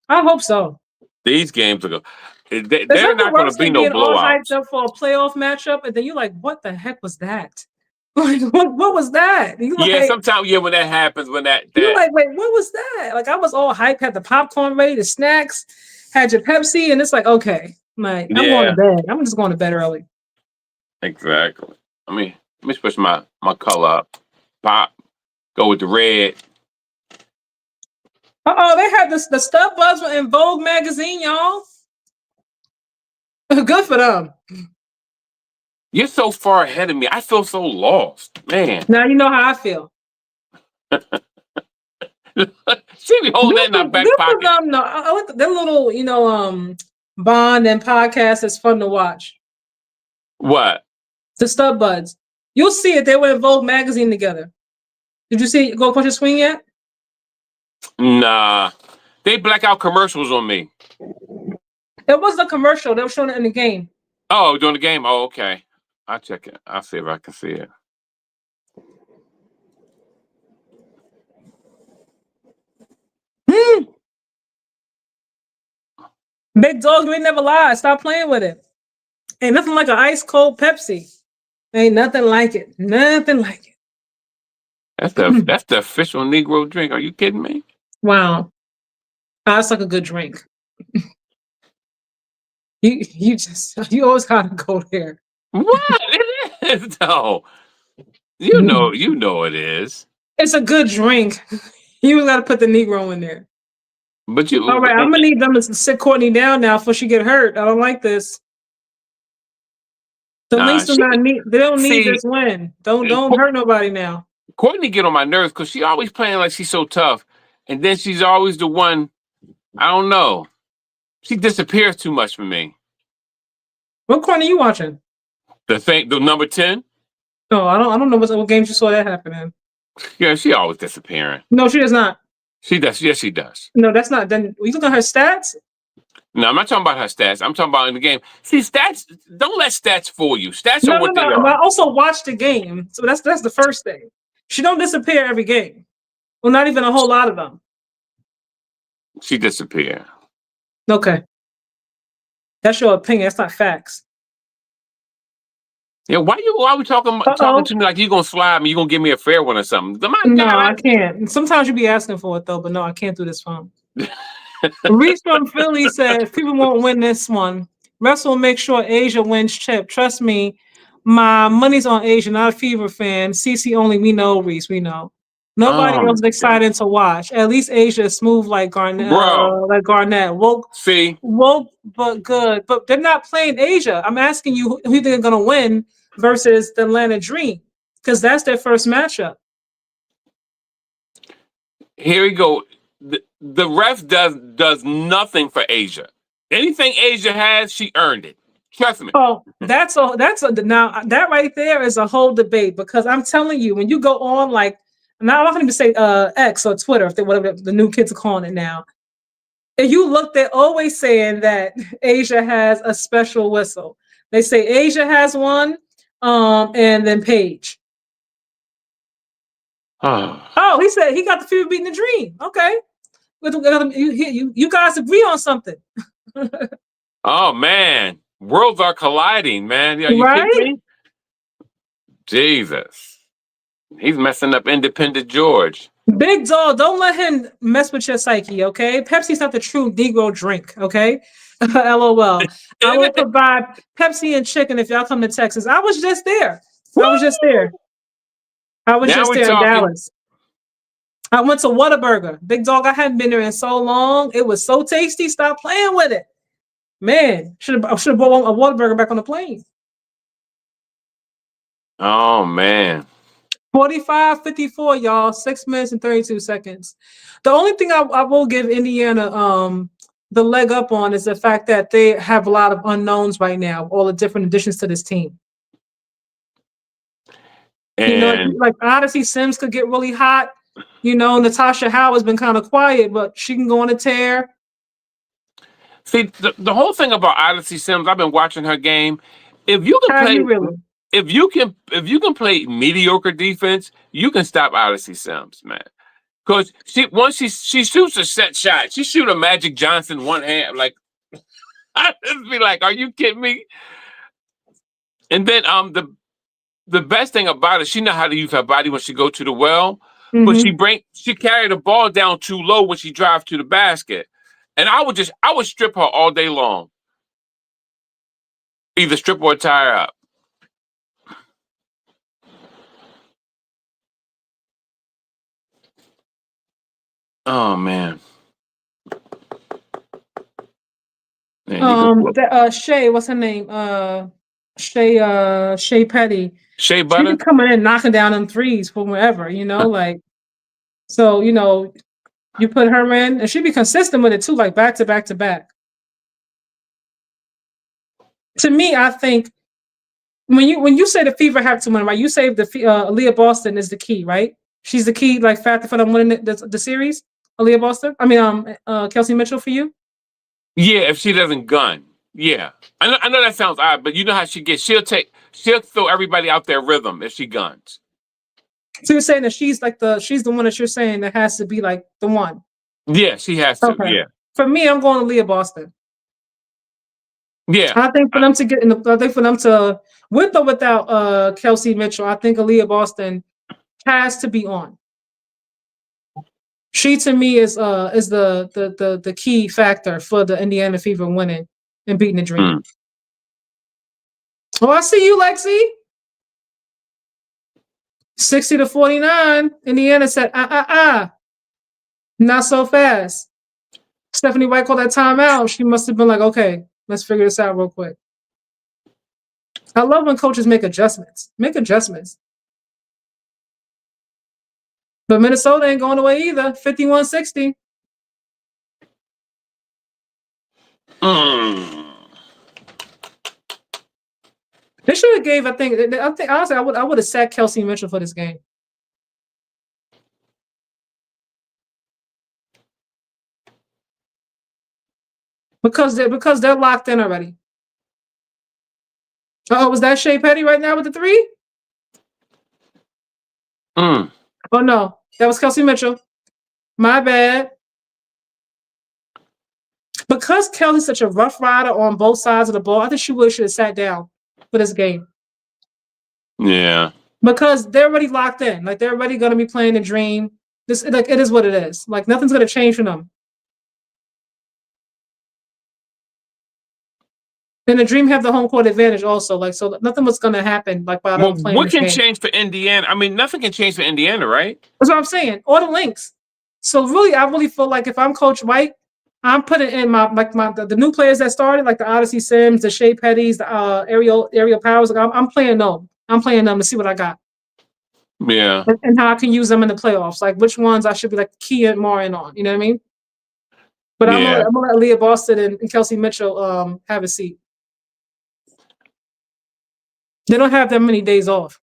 I hope so. These games are they're not going to be no blowouts. Hyped up for a playoff matchup, and then you're like, "What the heck was that? Like, what was that?" Sometimes when that happens, you're like, "Wait, what was that?" Like, I was all hyped, had the popcorn ready, the snacks, had your Pepsi, and it's like, okay, like I'm going to bed. I'm just going to bed early. Exactly. Let me switch my color up. Pop, go with the red. They had the Stub Buzz in Vogue magazine, y'all. Good for them. You're so far ahead of me. I feel so lost, man. Now you know how I feel. She be holding that in her back Good for pocket. them. No, I like their little, bond and podcast is fun to watch. What? The Stub Buds. You'll see it. They were in Vogue magazine together. Did you see Go Punch a Swing yet? Nah. They black out commercials on me. It was a commercial. They were showing it in the game. Oh, during the game? Oh, okay. I'll check it. I'll see if I can see it. Big dog, you ain't never lied. Stop playing with it. Ain't nothing like an ice cold Pepsi. Ain't nothing like it. Nothing like it. That's the official Negro drink. Are you kidding me? Wow. That's like a good drink. You always gotta go there. What? It is though. You know it is. It's a good drink. You gotta put the Negro in there. But you All right, I'm gonna need them to sit Courtney down now before she get hurt. I don't like this. The Lynx do not need. They don't need this win. Don't hurt nobody now. Courtney get on my nerves because she always playing like she's so tough, and then she's always the one. I don't know. She disappears too much for me. What Courtney you watching? The number 10. No, I don't know what games you saw that happen in. Yeah, she always disappearing. No, she does not. She does. Yes, she does. No, that's not. Then you look at her stats. No, I'm not talking about her stats. I'm talking about in the game. See, stats. Don't let stats fool you. Stats are what they are. But I also watch the game, so that's the first thing. She don't disappear every game. Well, not even a whole lot of them. She disappear. Okay, that's your opinion. That's not facts. Yeah, why we talking to me like you gonna slide me? You gonna give me a fair one or something? No, I can't. Sometimes you be asking for it though, but no, I can't do this phone. Reese from Philly said people won't win this one. Russell will make sure Asia wins chip. Trust me, my money's on Asia, not a Fever fan. CC only, we know, Reese, we know. Nobody else is excited to watch. At least Asia is smooth like Garnett. Woke, but good. But they're not playing Asia. I'm asking you who they're gonna win versus the Atlanta Dream, because that's their first matchup. Here we go. The ref does nothing for Asia. Anything Asia has, she earned it. Trust me. Oh, now that right there is a whole debate, because I'm telling you, when you go on like, now I'm not going to say X or Twitter, if they whatever the new kids are calling it now. If you look, they're always saying that Asia has a special whistle. They say Asia has one, and then Paige. Oh, he said he got the Fever beating the Dream. Okay, you guys agree on something. Oh man, worlds are colliding, man. Are you kidding me? Jesus, he's messing up Independent George. Big dog, don't let him mess with your psyche, okay? Pepsi's not the true Negro drink, okay? LOL. I will provide Pepsi and chicken if y'all come to Texas. I was just there. I was just there in Dallas. I went to Whataburger. Big dog, I hadn't been there in so long. It was so tasty. Stop playing with it. Man, should have bought a Whataburger back on the plane. Oh, man. 45-54, y'all. 6 minutes and 32 seconds. The only thing I will give Indiana the leg up on is the fact that they have a lot of unknowns right now, all the different additions to this team. And like Odyssey Sims could get really hot. Natasha Howard's been kind of quiet, but she can go on a tear. See, the whole thing about Odyssey Sims, I've been watching her game. If you can play, if you can play mediocre defense, you can stop Odyssey Sims, man. Because once she shoots a set shot, she shoot a Magic Johnson one hand. Like, I just be like, are you kidding me? And then the best thing about it, she know how to use her body when she go to the well. Mm-hmm. But she carry the ball down too low when she drives to the basket. And I would strip her all day long. Either strip or tie her up. Oh man. Shay, what's her name? Shay Petty. Shea She Butter. be coming in knocking down them threes from wherever, like. So you put her in, and she be consistent with it too, like back to back to back. To me, I think when you say the Fever have to win, right? You say the Aaliyah Boston is the key, right? She's the key, like factor for them winning the series. Aaliyah Boston. I mean, Kelsey Mitchell for you. Yeah, if she doesn't gun. Yeah. I know that sounds odd, but you know how she gets. She'll throw everybody out their rhythm if she guns. So you're saying that she's the one that you're saying that has to be like the one. Yeah, she has to. Okay. Yeah. For me, I'm going to Aaliyah Boston. Yeah. I think for them to get I think for them to, with or without Kelsey Mitchell, I think Aaliyah Boston has to be on. She to me is the key factor for the Indiana Fever winning and beating the Dream. Oh, I see you, Lexi. 60-49. Indiana said, not so fast. Stephanie White called that timeout. She must have been like, okay, let's figure this out real quick. I love when coaches make adjustments. But Minnesota ain't going away either. 51-60. They should have gave. I think honestly, I would have sat Kelsey Mitchell for this game. Because they're locked in already. Oh, was that Shea Petty right now with the three? Oh no, that was Kelsey Mitchell. My bad. Because Kelsey's such a rough rider on both sides of the ball, I think she really should have sat down for this game. Yeah. Because they're already locked in. Like they're already gonna be playing the Dream. It is what it is. Like nothing's gonna change for them. And the Dream have the home court advantage also. Like so nothing was gonna happen like by them playing. What can change for Indiana? I mean, nothing can change for Indiana, right? That's what I'm saying. Or the Lynx. So really, I really feel like if I'm Coach White, I'm putting in the new players that started, like the Odyssey Sims, the Shea Pettys, the Ariel Powers. Like I'm playing them. I'm playing them to see what I got. Yeah. And how I can use them in the playoffs. Like which ones I should be like keying more in on. You know what I mean? But I'm gonna let Aaliyah Boston and Kelsey Mitchell have a seat. They don't have that many days off.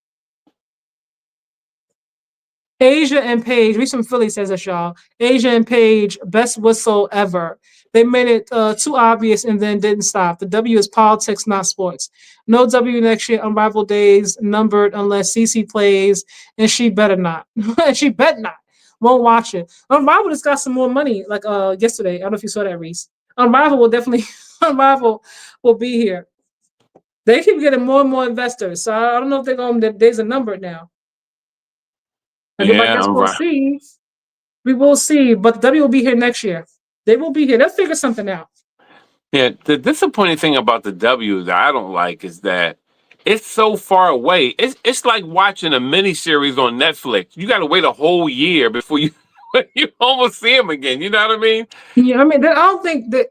Asia and Paige, Reese from Philly says this, y'all. Asia and Paige, best whistle ever. They made it too obvious and then didn't stop. The W is politics, not sports. No W next year. Unrivaled days numbered unless CC plays, and she better not. She better not. Won't watch it. Unrivaled just got some more money, like yesterday. I don't know if you saw that, Reese. Unrivaled will definitely. Unrivaled will be here. They keep getting more and more investors, so I don't know if they're going. There's a number now. I guess we'll see. We will see, but the W will be here next year. They will be here. They'll figure something out. Yeah, the disappointing thing about the W that I don't like is that it's so far away. It's like watching a miniseries on Netflix. You got to wait a whole year before you almost see them again. You know what I mean? Yeah, I mean, I don't think that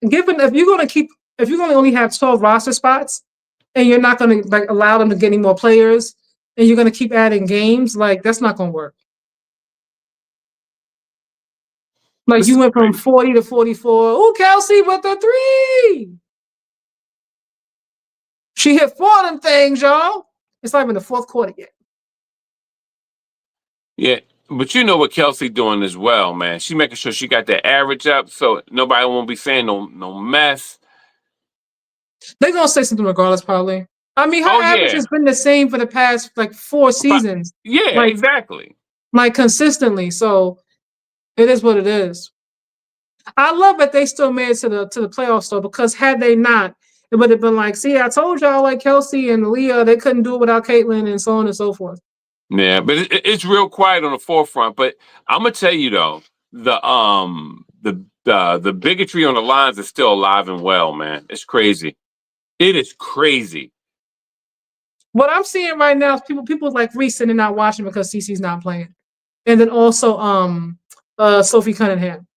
given if you're going to only have 12 roster spots, and you're not going to like allow them to get any more players, and you're going to keep adding games, like that's not going to work. Like you went from 40 to 44. Oh, Kelsey with the three. She hit 4 of them things, y'all. It's not even the fourth quarter yet. Yeah, but you know what Kelsey doing as well, man. She making sure she got that average up so nobody won't be saying no mess. They're gonna say something regardless, probably. I mean, her average has been the same for the past like 4 seasons. Yeah, like, exactly. Like consistently. So it is what it is. I love that they still made it to the playoffs though, because had they not, it would have been like, see, I told y'all like Kelsey and Leah, they couldn't do it without Caitlin and so on and so forth. Yeah, but it's real quiet on the forefront. But I'm gonna tell you though, the bigotry on the lines is still alive and well, man. It's crazy. It is crazy. What I'm seeing right now is people like Reese sitting not watching because CC's not playing, and then also Sophie Cunningham.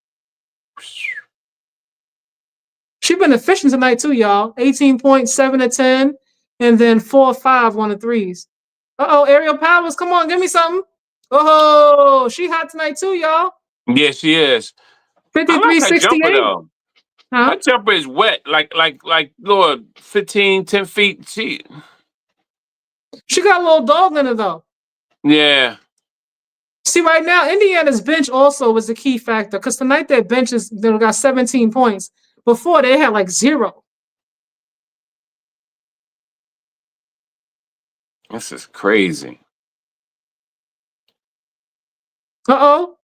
She's been efficient tonight too, y'all. 18 points, 7 to 10, and then 4 or 5 on the threes. Ariel Powers, come on, give me something. Oh, she hot tonight too, y'all. Yeah, she is. 53, I like her jumper 68. though. Huh? Her jumper is wet, like Lord, 15, 10 feet. She got a little dog in her though. Yeah. See, right now, Indiana's bench also was the key factor because tonight their bench got 17 points. Before they had like 0. This is crazy. Oh,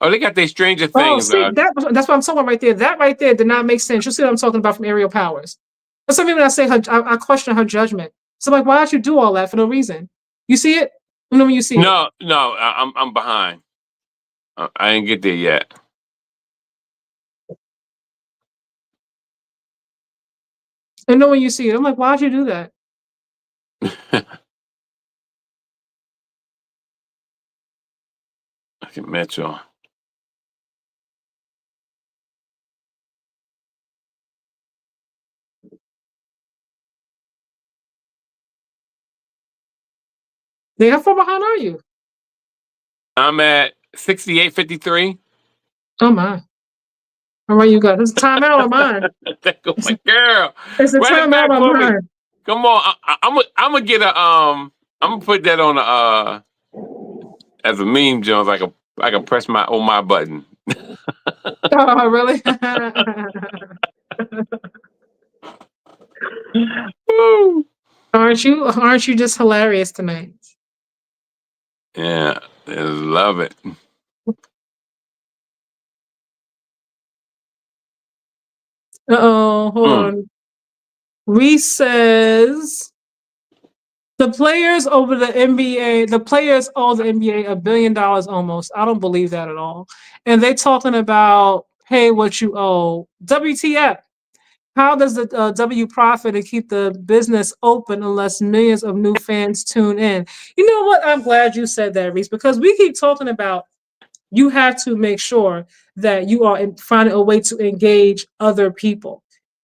they got their Stranger Things. See, that's what I'm talking about right there. That right there did not make sense. You see what I'm talking about from Ariel Powers. That's something when I say I question her judgment. So I'm like, why did you do all that for no reason? You see it? You know when you see it? No, I'm behind. I didn't get there yet. I know when you see it. I'm like, why'd you do that? Look at Mitchell. How far behind are you? I'm at 68-53. Oh my. All right, you got this timeout on mine. There go my girl. It's a Run it back timeout on for me. mine. Come on. I'm gonna get a I'm gonna put that on a as a meme, Jones. I can press my button. Oh, really? Aren't you just hilarious tonight? Yeah, I love it. Hold on. Reese says the players owe the NBA $1 billion almost. I don't believe that at all. And they talking about pay what you owe. WTF? How does the W profit and keep the business open unless millions of new fans tune in? You know what? I'm glad you said that, Reese, because we keep talking about you have to make sure that you are finding a way to engage other people.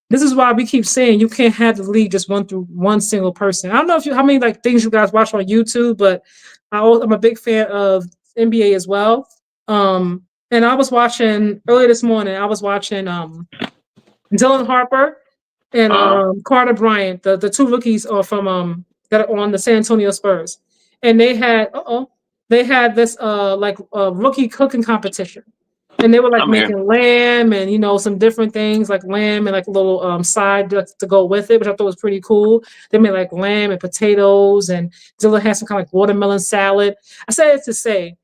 This is why we keep saying you can't have the league just run through one single person. I don't know how many things you guys watch on YouTube, but I'm a big fan of NBA as well. And I was watching earlier this morning. I was watching Dylan Harper and Carter Bryant, the 2 rookies are from that are on the San Antonio Spurs, and they had this rookie cooking competition, and they were making lamb and some different things like lamb and a little side to go with it, which I thought was pretty cool. They made lamb and potatoes, and Dylan had some kind of watermelon salad. I said it to say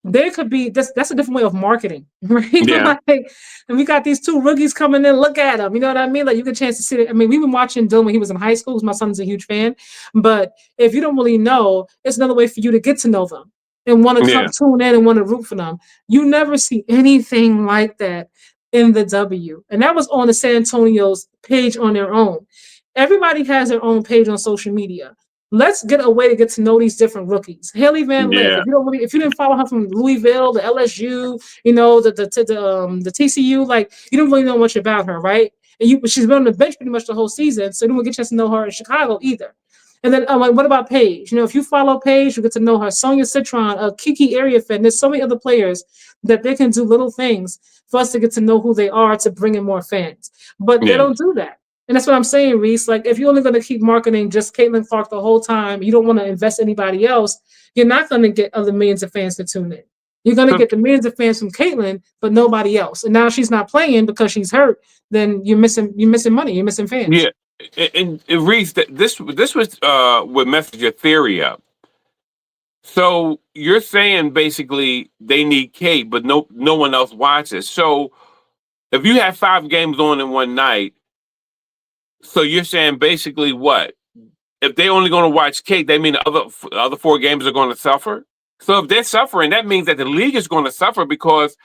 there could be that's a different way of marketing, right? Yeah. And we got these 2 rookies coming in. Look at them, you know what I mean? You get a chance to see it. I mean, we've been watching Dylan when he was in high school. My son's a huge fan, but if you don't really know, it's another way for you to get to know them and want to come tune in and want to root for them. You never see anything like that in the W, and that was on the San Antonio's page on their own. Everybody has their own page on social media. Let's get a way to get to know these different rookies. Haley Van Lith. If you didn't follow her from Louisville, the LSU, the TCU, you don't really know much about her, right? And she's been on the bench pretty much the whole season, so you don't get a chance to know her in Chicago either. And then what about Paige? If you follow Paige, you get to know her. Sonia Citron, Kiki Ariafin. There's so many other players that they can do little things for us to get to know who they are to bring in more fans. But they don't do that. And that's what I'm saying, Reese. If you're only going to keep marketing just Caitlin Clark the whole time, you don't want to invest anybody else, you're not going to get other millions of fans to tune in. You're going to get the millions of fans from Caitlin, but nobody else. And now she's not playing because she's hurt. Then you're missing money. You're missing fans. Yeah, and Reese, this was what messed your theory up. So you're saying basically they need Kate, but no one else watches. So if you have 5 games on in one night, so you're saying basically what? If they only going to watch Kate, they mean the other 4 games are going to suffer. So if they're suffering, that means that the league is going to suffer because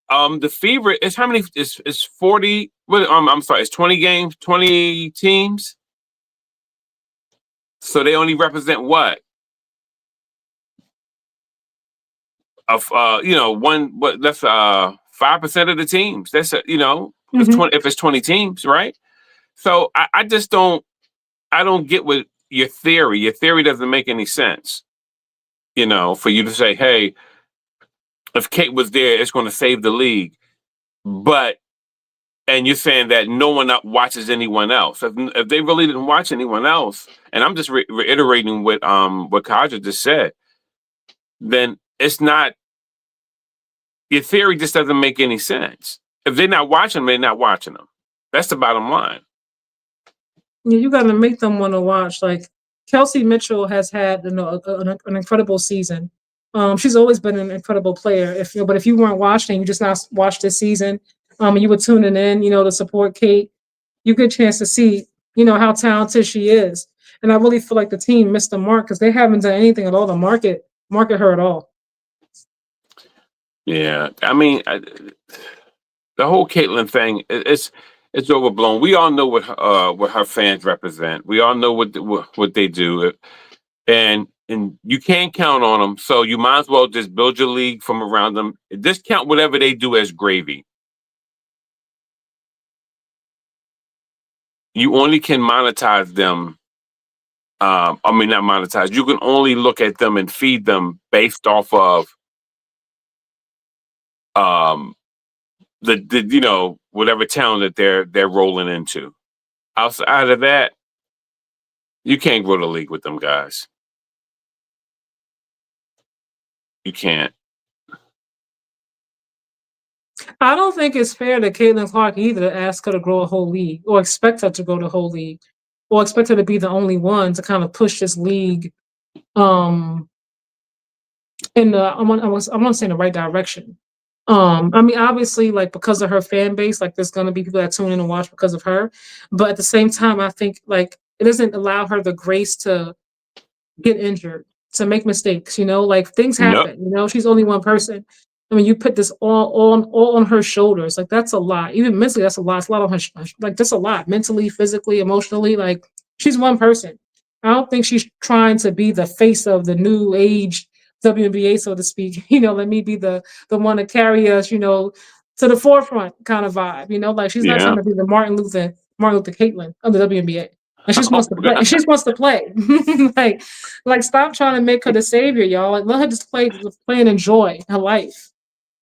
the fever is how many is 40. I'm sorry, it's 20 games, 20 teams. So they only represent what? Of that's 5% of the teams. That's if it's 20 teams, right? So I just don't get what your theory. Your theory doesn't make any sense. For you to say, hey, if Kate was there, it's going to save the league. And you're saying that no one watches anyone else. If they really didn't watch anyone else, and I'm just reiterating what Kaja just said, then it's not. Your theory just doesn't make any sense. If they're not watching them, they're not watching them. That's the bottom line. Yeah, you got to make them want to watch. Like Kelsey Mitchell has had an incredible season. She's always been an incredible player. But if you weren't watching, you just not watched this season, and you were tuning in, to support Kate, you get a chance to see, how talented she is. And I really feel like the team missed the mark because they haven't done anything at all to market her at all. Yeah, I mean, the whole Caitlyn thing, it's overblown. We all know what her fans represent. We all know what they do, and you can't count on them. So you might as well just build your league from around them. Discount whatever they do as gravy. You only can monetize them. Not monetize. You can only look at them and feed them based off of the whatever town that they're rolling into. Outside of that, you can't grow the league with them guys. You can't. I don't think it's fair to Caitlin Clark either to ask her to grow a whole league or expect her to grow the whole league or expect her to be the only one to kind of push this league in the I want to say in the right direction. Obviously, like because of her fan base, like there's gonna be people that tune in and watch because of her. But at the same time, I think like it doesn't allow her the grace to get injured, to make mistakes. Like things happen. Nope. She's only one person. You put this all on her shoulders. Like that's a lot. Even mentally, that's a lot. It's a lot on her. Like that's a lot. Mentally, physically, emotionally. Like she's one person. I don't think she's trying to be the face of the new age WNBA, so to speak. Let me be the one to carry us, to the forefront kind of vibe. Like she's not trying to be the Martin Luther Caitlyn of the WNBA. And she just wants to play. And she just wants to play. like stop trying to make her the savior, y'all. Like let her just play and enjoy her life.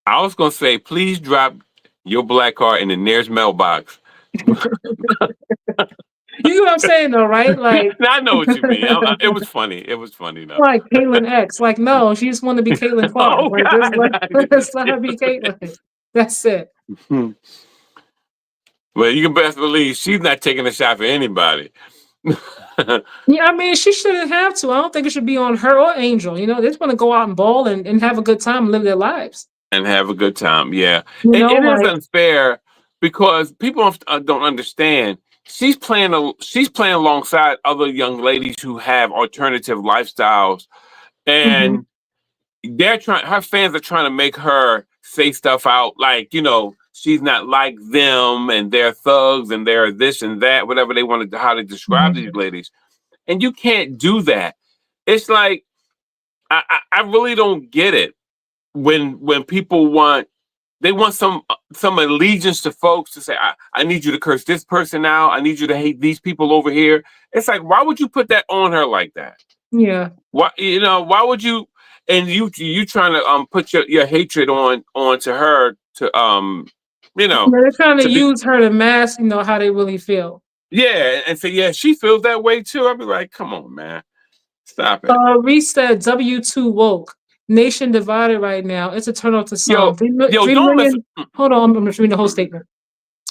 I was gonna say, please drop your black card in the nearest mailbox. You know what I'm saying, though, right? Like, I know what you mean. It was funny. It was funny, though. Like Caitlyn X. Like, no, she just wanted to be Caitlyn Clark. Just let her be Caitlyn. That's it. Well, you can best believe she's not taking a shot for anybody. Yeah, she shouldn't have to. I don't think it should be on her or Angel. They just want to go out and ball and have a good time and live their lives. And have a good time, yeah. It is unfair because people don't understand. She's playing alongside other young ladies who have alternative lifestyles, and her fans are trying to make her say stuff out like, she's not like them and they're thugs and they're this and that, whatever they want to, how to describe these ladies. And you can't do that. It's like, I really don't get it when people want some allegiance to folks to say, I need you to curse this person out. I need you to hate these people over here. It's like, why would you put that on her like that? Yeah. Why would you, and you trying to put your hatred onto her to they're trying to use her to mask, how they really feel. Yeah, and say, yeah, she feels that way too. I'll be like, come on, man. Stop it. Reese said W2 woke. Nation divided right now. It's a turn off to some. Hold on, I'm just reading the whole statement.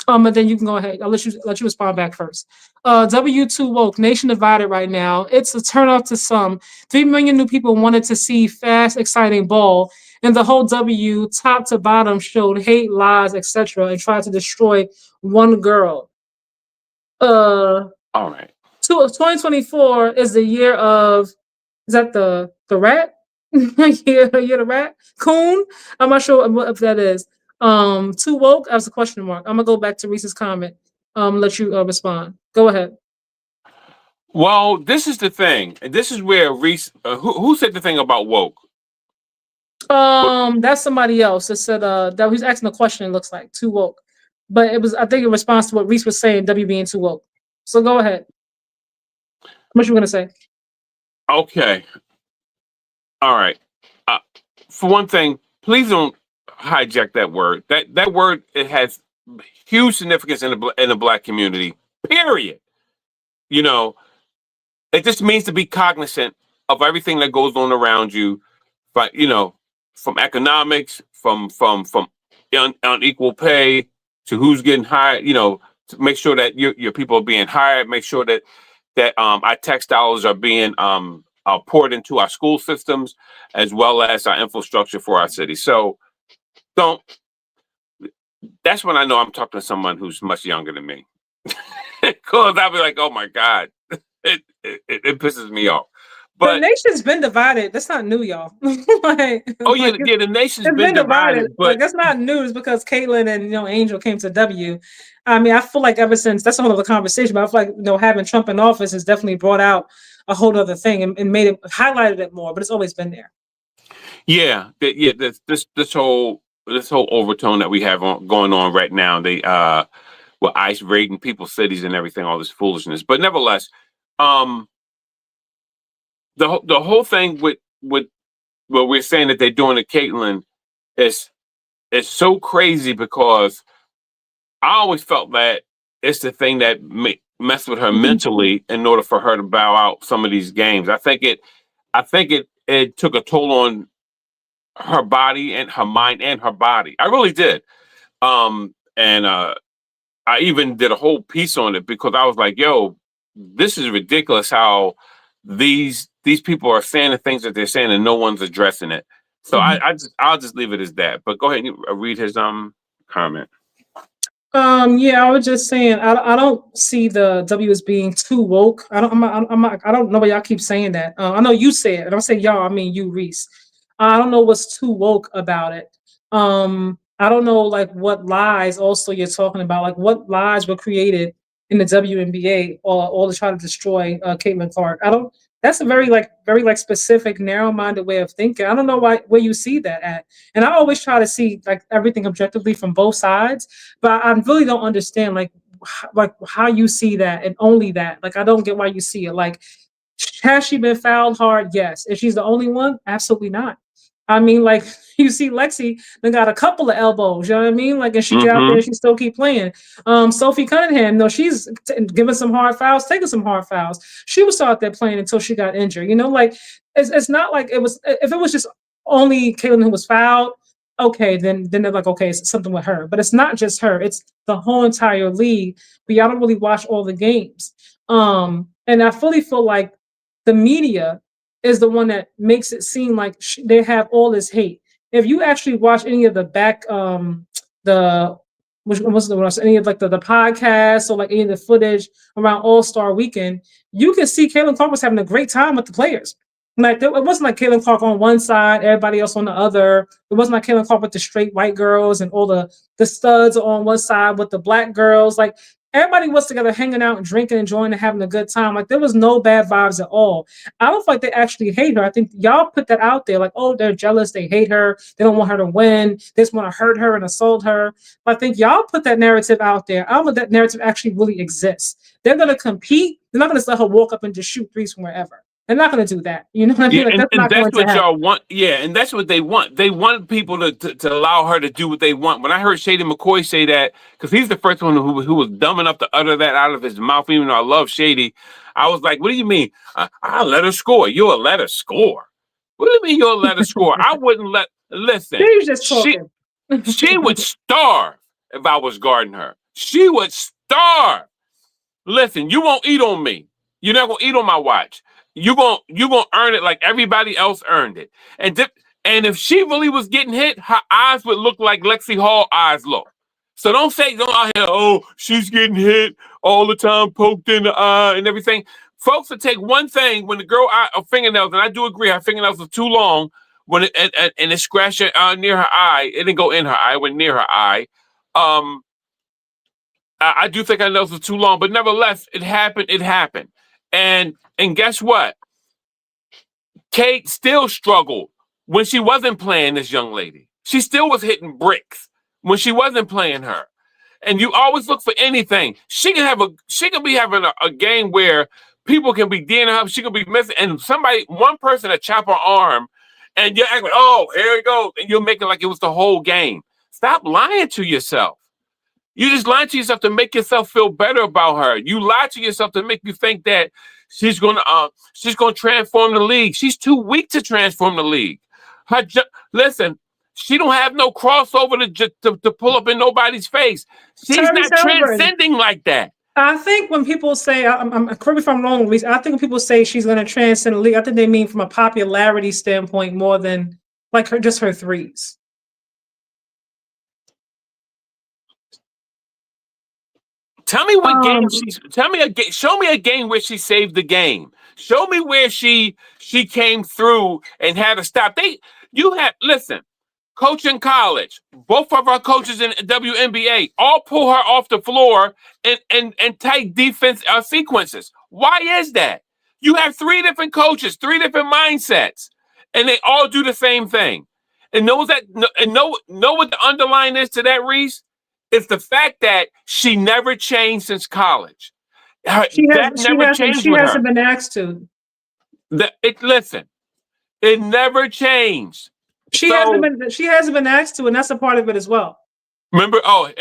And then you can go ahead. I'll let you respond back first. W2 woke. Nation divided right now. It's a turn off to some. 3 million new people wanted to see fast, exciting ball, and the whole W, top to bottom, showed hate, lies, etc., and tried to destroy one girl. All right. 2024 is the year of. Is that the rat? Yeah, the rat coon. I'm not sure if that is. Too woke as a question mark. I'm gonna go back to Reese's comment. Let you respond. Go ahead. Well, this is the thing. This is where Reese. Who said the thing about woke? That's somebody else that said that he's asking a question. It looks like too woke. but it was, I think, in response to what Reese was saying, W being too woke. So go ahead. What you gonna say? Okay. All right. Uh, for one thing, please don't hijack that word. That word, it has huge significance in the Black community. Period. You know, it just means to be cognizant of everything that goes on around you, but from economics, from unequal pay to who's getting hired. To make sure that your people are being hired. Make sure that our textiles are being poured into our school systems, as well as our infrastructure for our city. So don't. That's when I know I'm talking to someone who's much younger than me, because I'll be like, "Oh my God," it pisses me off. The But nation's been divided. That's not new, y'all. the nation's It's been been divided. divided, Like but that's not news because Caitlyn and Angel came to W. I mean, I feel like ever since that's a whole other conversation, but I feel like having Trump in office has definitely brought out a whole other thing and made it highlighted it more. But it's always been there. yeah, this whole overtone that we have going on right now. They ICE raiding people's cities and everything, all this foolishness. But nevertheless, the whole thing with what we're saying that they're doing to Caitlyn is so crazy, because I always felt that it's the thing that messed with her mentally in order for her to bow out some of these games. I think it took a toll on her body and her mind and her body. I really did. And I even did a whole piece on it, because I was like, yo, this is ridiculous how these people are saying the things that they're saying and no one's addressing it. So I'll just leave it as that. But go ahead and read his comment. Yeah, I was just saying, I don't see the W as being too woke. I don't know why y'all keep saying that. I know you say it, and I say y'all, I mean you, Reese. I don't know what's too woke about it. I don't know like what lies also you're talking about, like what lies were created in the WNBA or all to try to destroy Caitlin Clark. I don't. That's a very specific, narrow-minded way of thinking. I don't know where you see that at. And I always try to see like everything objectively from both sides, but I really don't understand like how you see that and only that. Like I don't get why you see it. Like, has she been fouled hard? Yes. If she's the only one, absolutely not. I mean, like you see Lexi, they got a couple of elbows, you know what I mean? Like, and she get out there and she still keep playing. Sophie Cunningham, no, she's giving some hard fouls, taking some hard fouls. She was out there playing until she got injured. Like it's not like it was, if it was just only Caitlin who was fouled, okay, then they're like, okay, it's something with her. But it's not just her, it's the whole entire league. But y'all don't really watch all the games. And I fully feel like the media is the one that makes it seem like they have all this hate. If you actually watch any of the the which was the one any of like the podcasts or like any of the footage around All-Star Weekend, you can see Caitlin Clark was having a great time with the players. Like it wasn't like Caitlin Clark on one side, everybody else on the other. It wasn't like Caitlin Clark with the straight white girls and all the studs on one side with the black girls. Like everybody was together hanging out and drinking, enjoying and having a good time. Like there was no bad vibes at all. I don't feel like they actually hate her. I think y'all put that out there like, oh, they're jealous, they hate her, they don't want her to win, they just want to hurt her and assault her. But I think y'all put that narrative out there. I don't know if that narrative actually really exists. They're gonna compete, they're not gonna just let her walk up and just shoot threes from wherever. They're not going to do that. You know what I mean? Yeah, Like, and that's what happen. y'all want. Yeah, and that's what they want. They want people to allow her to do what they want. When I heard Shady McCoy say that, because he's the first one who was dumb enough to utter that out of his mouth, even though I love Shady, I was like, what do you mean? I'll let her score. You'll let her score. What do you mean you'll let her score? I wouldn't listen. She's just talking. She would starve if I was guarding her. She would starve. Listen, you won't eat on me. You're not gonna eat on my watch. You gonna earn it like everybody else earned it. And if she really was getting hit, her eyes would look like Lexi Hall eyes look. So don't out here, oh, she's getting hit all the time, poked in the eye and everything. Folks would take one thing when the girl her fingernails, and I do agree, her fingernails are too long when it scratched near her eye. It didn't go in her eye, it went near her eye. I do think her nails were too long, but nevertheless, it happened. It happened. And guess what? Kate still struggled when she wasn't playing this young lady. She still was hitting bricks when she wasn't playing her. and you always look for anything. She can be having a game where people can be DNAing her. She could be missing, and one person to chop her arm, and you're acting, oh, here we go, and you're making like it was the whole game. Stop lying to yourself. You just lied to yourself to make yourself feel better about her. You lied to yourself to make you think that she's gonna transform the league. She's too weak to transform the league. Listen, she don't have no crossover to pull up in nobody's face. She's not transcending like that. I think when people say, correct me if I'm wrong, Reese, I think when people say she's going to transcend the league, I think they mean from a popularity standpoint more than like just her threes. Tell me what game show me a game where she saved the game. Show me where she came through and had to stop. Listen, coach in college, both of our coaches in WNBA all pull her off the floor and take defense sequences. Why is that? You have 3 different coaches, 3 different mindsets, and they all do the same thing. And know what the underline is to that, Reese? It's the fact that she never changed since college. She hasn't been asked to. Listen, it never changed. She hasn't been asked to, and that's a part of it as well. Remember, and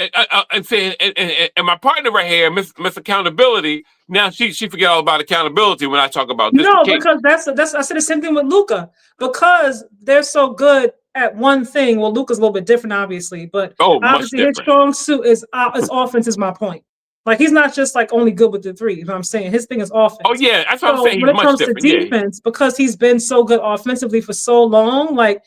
my partner right here, Miss Accountability. Now she forget all about accountability when I talk about this. No, because that's I said the same thing with Luka, because they're so good at one thing. Well, Luka's a little bit different, obviously, but obviously his strong suit is offense. Is my point. Like, he's not just like only good with the three. You know what I'm saying? His thing is offense. Oh yeah, that's what I'm saying. When it comes to defense, because he's been so good offensively for so long, like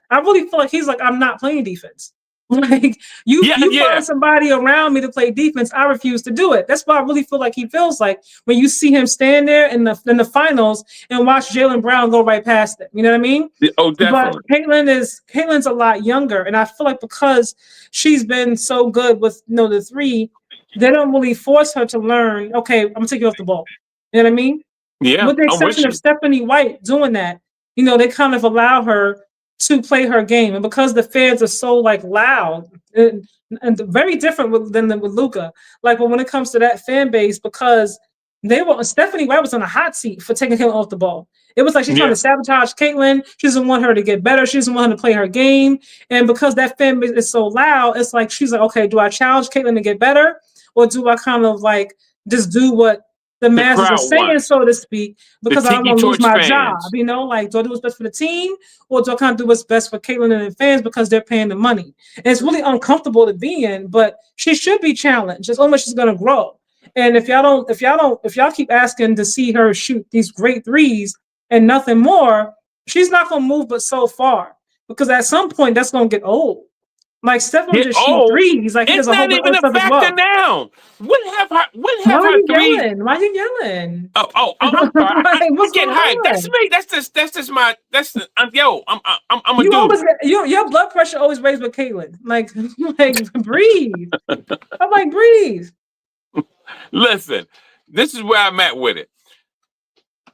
I really feel like he's like, I'm not playing defense. Like you find somebody around me to play defense, I refuse to do it. That's why I really feel like he feels like when you see him stand there in the finals and watch Jaylen Brown go right past him. You know what I mean? Oh, definitely. But Caitlin's a lot younger, and I feel like because she's been so good with the three, they don't really force her to learn. Okay, I'm gonna take you off the ball. You know what I mean? Yeah. With the exception of Stephanie White doing that, they kind of allow her to play her game, and because the fans are so like loud and very different than with Luka, like when it comes to that fan base, because Stephanie White was on a hot seat for taking Caitlin off the ball. It was like she's trying to sabotage Caitlin. She doesn't want her to get better. She doesn't want her to play her game, and because that fan base is so loud, it's like she's like, okay, do I challenge Caitlin to get better, or do I kind of like just do what the masses are saying, so to speak, because I don't want to lose my job, like, do I do what's best for the team, or do I kind of do what's best for Caitlin and the fans because they're paying the money? And it's really uncomfortable to be in, but she should be challenged. It's only she's going to grow. And if y'all keep asking to see her shoot these great threes and nothing more, she's not going to move but so far, because at some point that's going to get old. Like Steph will just shoot threes. Like it's not even a factor now. When have her threes? Why are you yelling? Oh, I'm sorry. I'm getting hyped. That's me. That's just my. I'm a dude. Your blood pressure always raised with Caitlin. Like breathe. I'm like, breathe. Listen, this is where I'm at with it.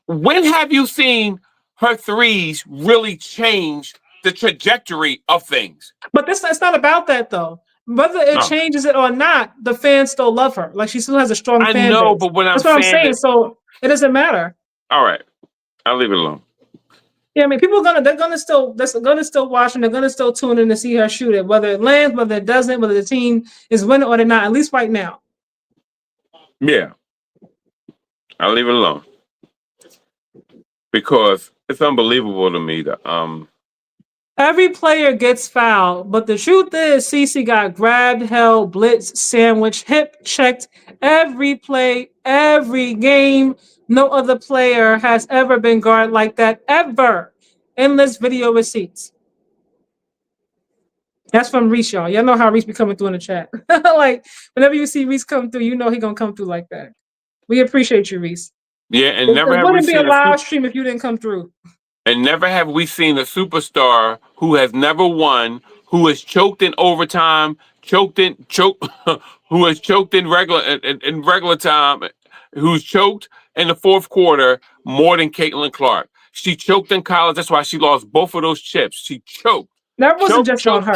When have you seen her threes really change the trajectory of things? But it's not about that though. Whether it changes it or not, the fans still love her. Like, she still has a strong fan base. I know, but that's what I'm saying. So it doesn't matter. All right, I'll leave it alone. Yeah, I mean, they're gonna still watch, and they're gonna still tune in to see her shoot it, whether it lands, whether it doesn't, whether the team is winning or they're not. At least right now. Yeah, I'll leave it alone because it's unbelievable to me that every player gets fouled, but the truth is Cece got grabbed, held, blitzed, sandwiched, hip checked every play, every game. No other player has ever been guarded like that, ever. Endless video receipts. That's from Reese, y'all. Y'all know how Reese be coming through in the chat. Like, whenever you see Reese come through, you know he gonna come through like that. We appreciate you, Reese. Yeah, and never have we seen a live stream if you didn't come through. And never have we seen a superstar who has never won, who has choked in overtime, who has choked in regular time, who's choked in the fourth quarter more than Caitlin Clark. She choked in college. That's why she lost both of those chips. She choked. That wasn't just on her.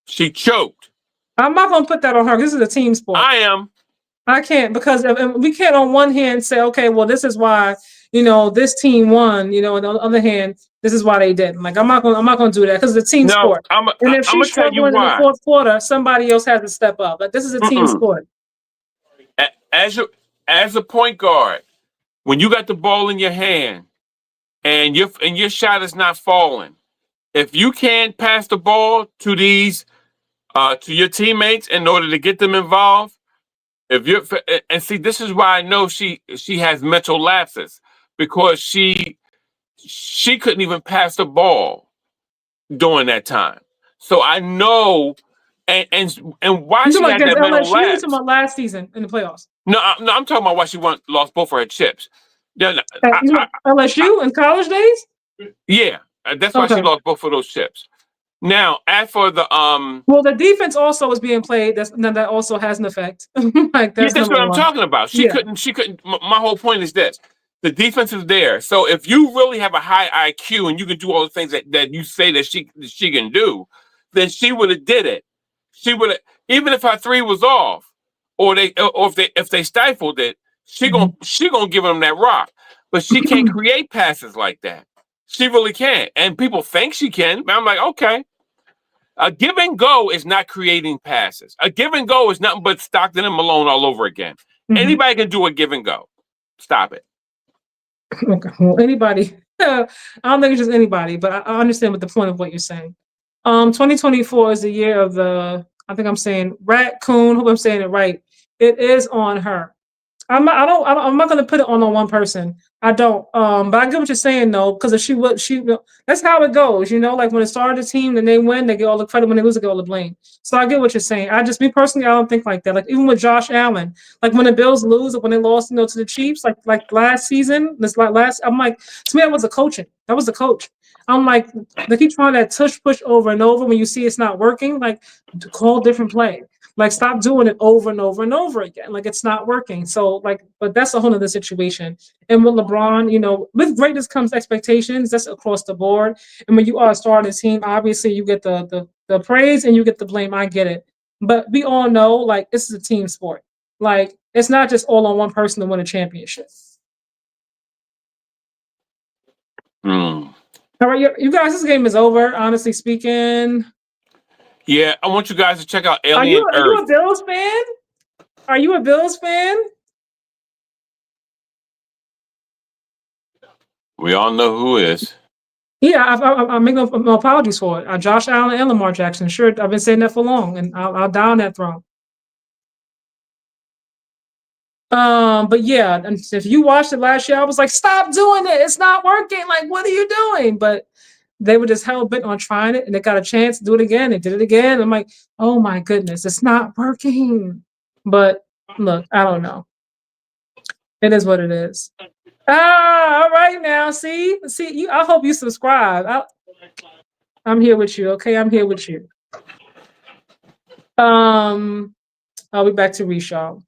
She choked. I'm not gonna put that on her. This is a team sport. I am. I can't, because we can't on one hand say, okay, well, this is why, this team won, and on the other hand, this is why they didn't. Like, I'm not gonna do that, because it's a team sport. And if she's struggling in the fourth quarter, somebody else has to step up. Like, this is a team sport. As a point guard, when you got the ball in your hand and your shot is not falling, if you can't pass the ball to to your teammates in order to get them involved, see, this is why I know she has mental lapses, because she couldn't even pass the ball during that time. So I know, and why she had that mental lapse. You talking about last season in the playoffs? No, I'm talking about why she lost both of her chips. Yeah, LSU in college days? Yeah, that's why she lost both of those chips. Now, as for the well, the defense also is being played. That also has an effect. That's what I'm talking about. She couldn't. My whole point is this: the defense is there. So if you really have a high IQ and you can do all the things that you say that she can do, then she would have did it. She would have, even if her three was off, or if they stifled it, she gonna give them that rock. But she can't create passes like that. She really can't. And people think she can. But I'm like, okay. A give and go is not creating passes. A give and go is nothing but Stockton and Malone all over again. Anybody can do a give and go. Stop it. Okay. Well, anybody. I don't think it's just anybody, but I understand what the point of what you're saying. 2024 is the year of the, I think I'm saying raccoon. Hope I'm saying it right. It is on her. I'm not gonna put it on one person. I don't. But I get what you're saying though, because if that's how it goes. Like when it started the team and they win, they get all the credit. When they lose, they get all the blame. So I get what you're saying. Me personally, I don't think like that. Like even with Josh Allen, like when the Bills lose, when they lost, to the Chiefs, like last season, I'm like, to me, that was the coaching. That was the coach. I'm like, they keep trying that push over and over. When you see it's not working, like call different play. Like, stop doing it over and over and over again. Like, it's not working. So, but that's a whole other situation. And with LeBron, with greatness comes expectations. That's across the board. And when you are starting a team, obviously you get the praise and you get the blame. I get it. But we all know, like, this is a team sport. Like, it's not just all on one person to win a championship. All right, you guys, this game is over, honestly speaking. Yeah, I want you guys to check out Alien Earth. Are you a Bills fan? Are you a Bills fan? We all know who is. Yeah, I'm making no apologies for it. Josh Allen and Lamar Jackson. Sure, I've been saying that for long, and I'll die on that throne. But yeah, and if you watched it last year, I was like, stop doing it. It's not working. Like, what are you doing? But they were just hell bent on trying it, and they got a chance to do it again. They did it again. I'm like, oh my goodness, it's not working. But look, I don't know. It is what it is. All right now. See you. I hope you subscribe. I'm here with you. Okay, I'm here with you. I'll be back to Reshaw.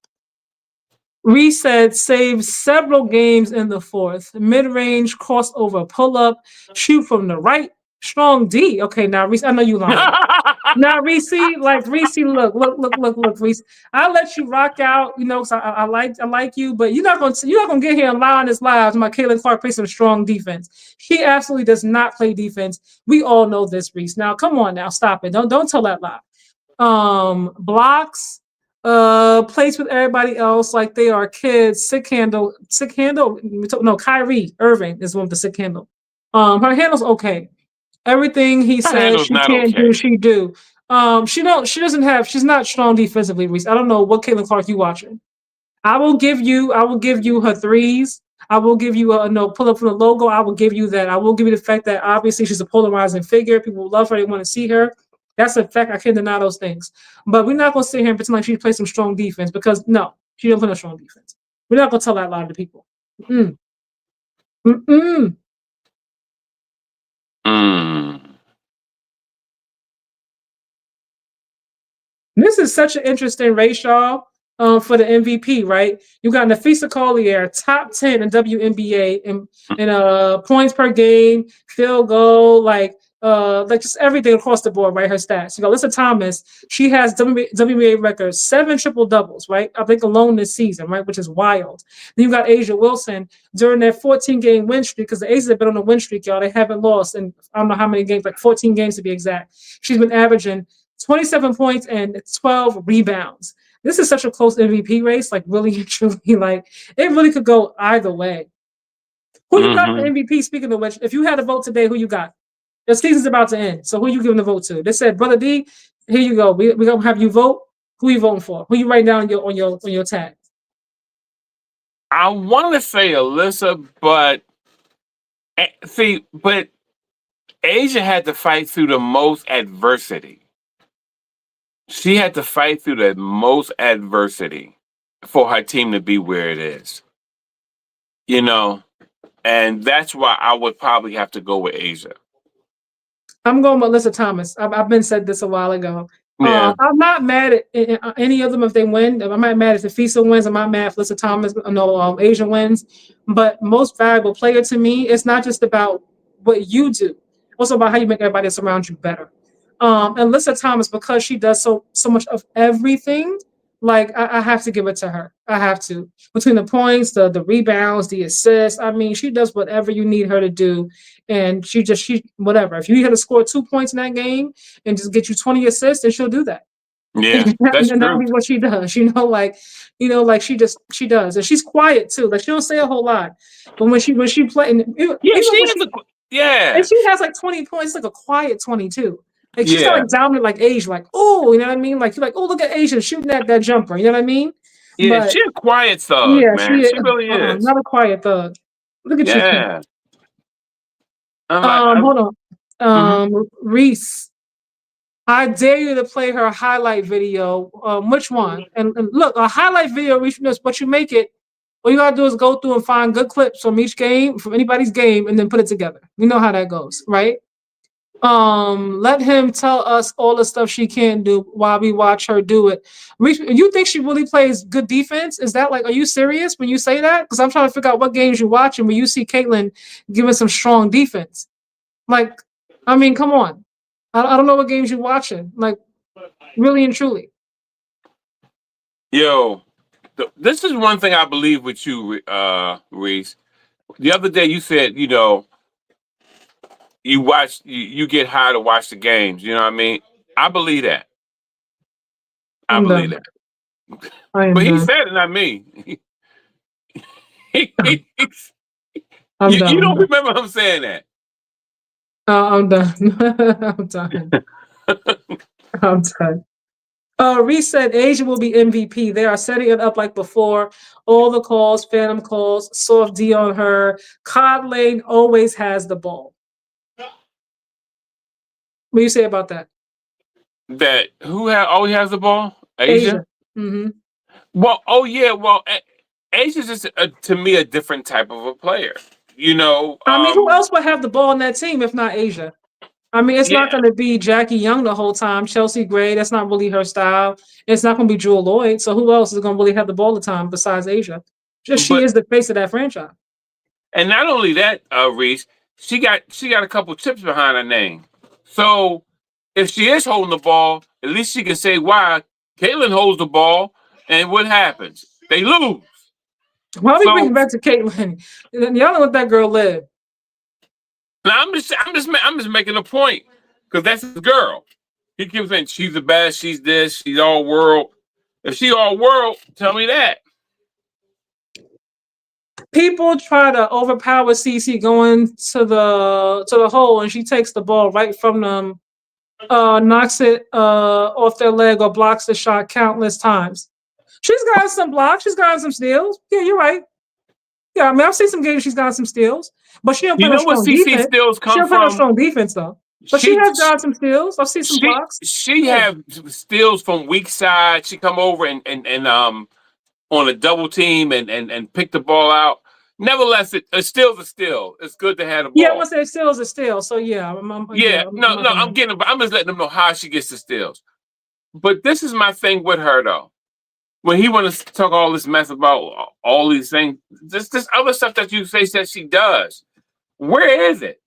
Reese said, save several games in the fourth. Mid-range, crossover, pull-up, shoot from the right, strong D. Okay, now, Reese, I know you lying. Now, Reese, look, Reese. I'll let you rock out, because I like you, but you're not gonna get here and lie on this live. My Caitlin Clark plays some strong defense. She absolutely does not play defense. We all know this, Reese. Now, come on, now, stop it. Don't tell that lie. Blocks. Plays with everybody else like they are kids. Sick handle. No, Kyrie Irving is one with the sick handle. Her handle's okay. Everything he says she can't do, she do. She's not strong defensively, Reese. I don't know what Caitlin Clark you watching. I will give you her threes. I will give you pull up from the logo. I will give you that. I will give you the fact that obviously she's a polarizing figure. People love her. They want to see her. That's a fact. I can't deny those things. But we're not going to sit here and pretend like she plays some strong defense, because no, she don't play no strong defense. We're not going to tell that a lot of the people. This is such an interesting race, y'all, for the MVP, right? You got Nafisa Collier, top 10 in WNBA in points per game, field goal, like like just everything across the board, right? Her stats. You know, Alyssa Thomas, she has WNBA record 7 triple doubles, right? I think alone this season, right? Which is wild. Then you got Asia Wilson during their 14-game win streak, because the Aces have been on a win streak, y'all. They haven't lost in I don't know how many games, like 14 games to be exact. She's been averaging 27 points and 12 rebounds. This is such a close MVP race, like really and truly, like it really could go either way. Who you got for MVP? Speaking of which, if you had a vote today, who you got? The season's about to end, so who you giving the vote to? They said, Brother D, here you go. We gonna have you vote. Who you voting for? Who you writing down on your tag? I want to say Alyssa, but but Asia had to fight through the most adversity. She had to fight through the most adversity for her team to be where it is. You know, and that's why I would probably have to go with Asia. I'm going with Alyssa Thomas. I've been said this a while ago. Yeah. I'm not mad at any of them if they win. I'm not mad if FISA wins. I'm not mad if Alyssa Thomas, Asia wins. But most valuable player to me, it's not just about what you do. It's also about how you make everybody else around you better. And Alyssa Thomas, because she does so much of everything, like I have to give it to her. I have to. Between the points, the rebounds, the assists. I mean, she does whatever you need her to do. And she whatever. If you need her to score 2 points in that game and just get you 20 assists, then she'll do that. Yeah, that's and that'll true. be what she does. Like she does. And she's quiet too. Like she don't say a whole lot. But when she play, and she has like 20 points, like a quiet 22. Like she's not like dominant like Asia, like, oh, you know what I mean? Like you're like, oh, look at Asia shooting that jumper, you know what I mean? Yeah, But she's a quiet thug, man. She really is. Not a quiet thug. Look at you. Yeah. Hold on. Reese, I dare you to play her highlight video. Which one? And look, a highlight video, Reese, what you make it. All you gotta do is go through and find good clips from each game, from anybody's game, and then put it together. You know how that goes, right? Let him tell us all the stuff she can't do while we watch her do it. Reese, you think she really plays good defense? Is that like, are you serious when you say that? Because I'm trying to figure out what games you're watching when you see Caitlin giving some strong defense. Like, I mean, come on. I don't know what games you're watching. Like, really and truly. Yo, this is one thing I believe with you, Reese. The other day you said, you get high to watch the games. You know what I mean? I believe that. I believe that. But he said it, not me. You don't remember him saying that. I'm done. I'm done. I'm done. Reese said Asia will be MVP. They are setting it up like before. All the calls, phantom calls, soft D on her. Cod Lane always has the ball. What do you say about that? That who always has the ball? Asia? Mm-hmm. Well, Asia's just to me a different type of a player. I mean, who else would have the ball on that team if not Asia? I mean, it's not going to be Jackie Young the whole time. Chelsea Gray, that's not really her style. It's not going to be Jewel Lloyd. So who else is going to really have the ball the time besides Asia? She is the face of that franchise. And not only that, Reese, she got a couple chips behind her name. So if she is holding the ball, at least she can say why. Caitlin holds the ball, and what happens? They lose. Why don't we bring it back to Caitlin? Y'all don't let that girl live. Now I'm just making a point because that's his girl. He keeps saying she's the best, she's this, she's all world. If she all world, tell me that. People try to overpower CC going to the hole, and she takes the ball right from them, knocks it off their leg or blocks the shot countless times. She's got some blocks. She's got some steals. Yeah, you're right. Yeah, I mean, I've seen some games she's got some steals, but she don't play no strong defense. Steals come she don't play no strong defense though. But she has got some steals. I've seen some blocks. She have steals from weak side. She come over and on a double team and pick the ball out. Nevertheless, a steal's a steal. It's good to have the ball. Yeah, I want to say a steal's a steal. So yeah, I'm just letting them know how she gets the steals. But this is my thing with her though. When he wants to talk all this mess about all these things, this other stuff that you say that she does, where is it?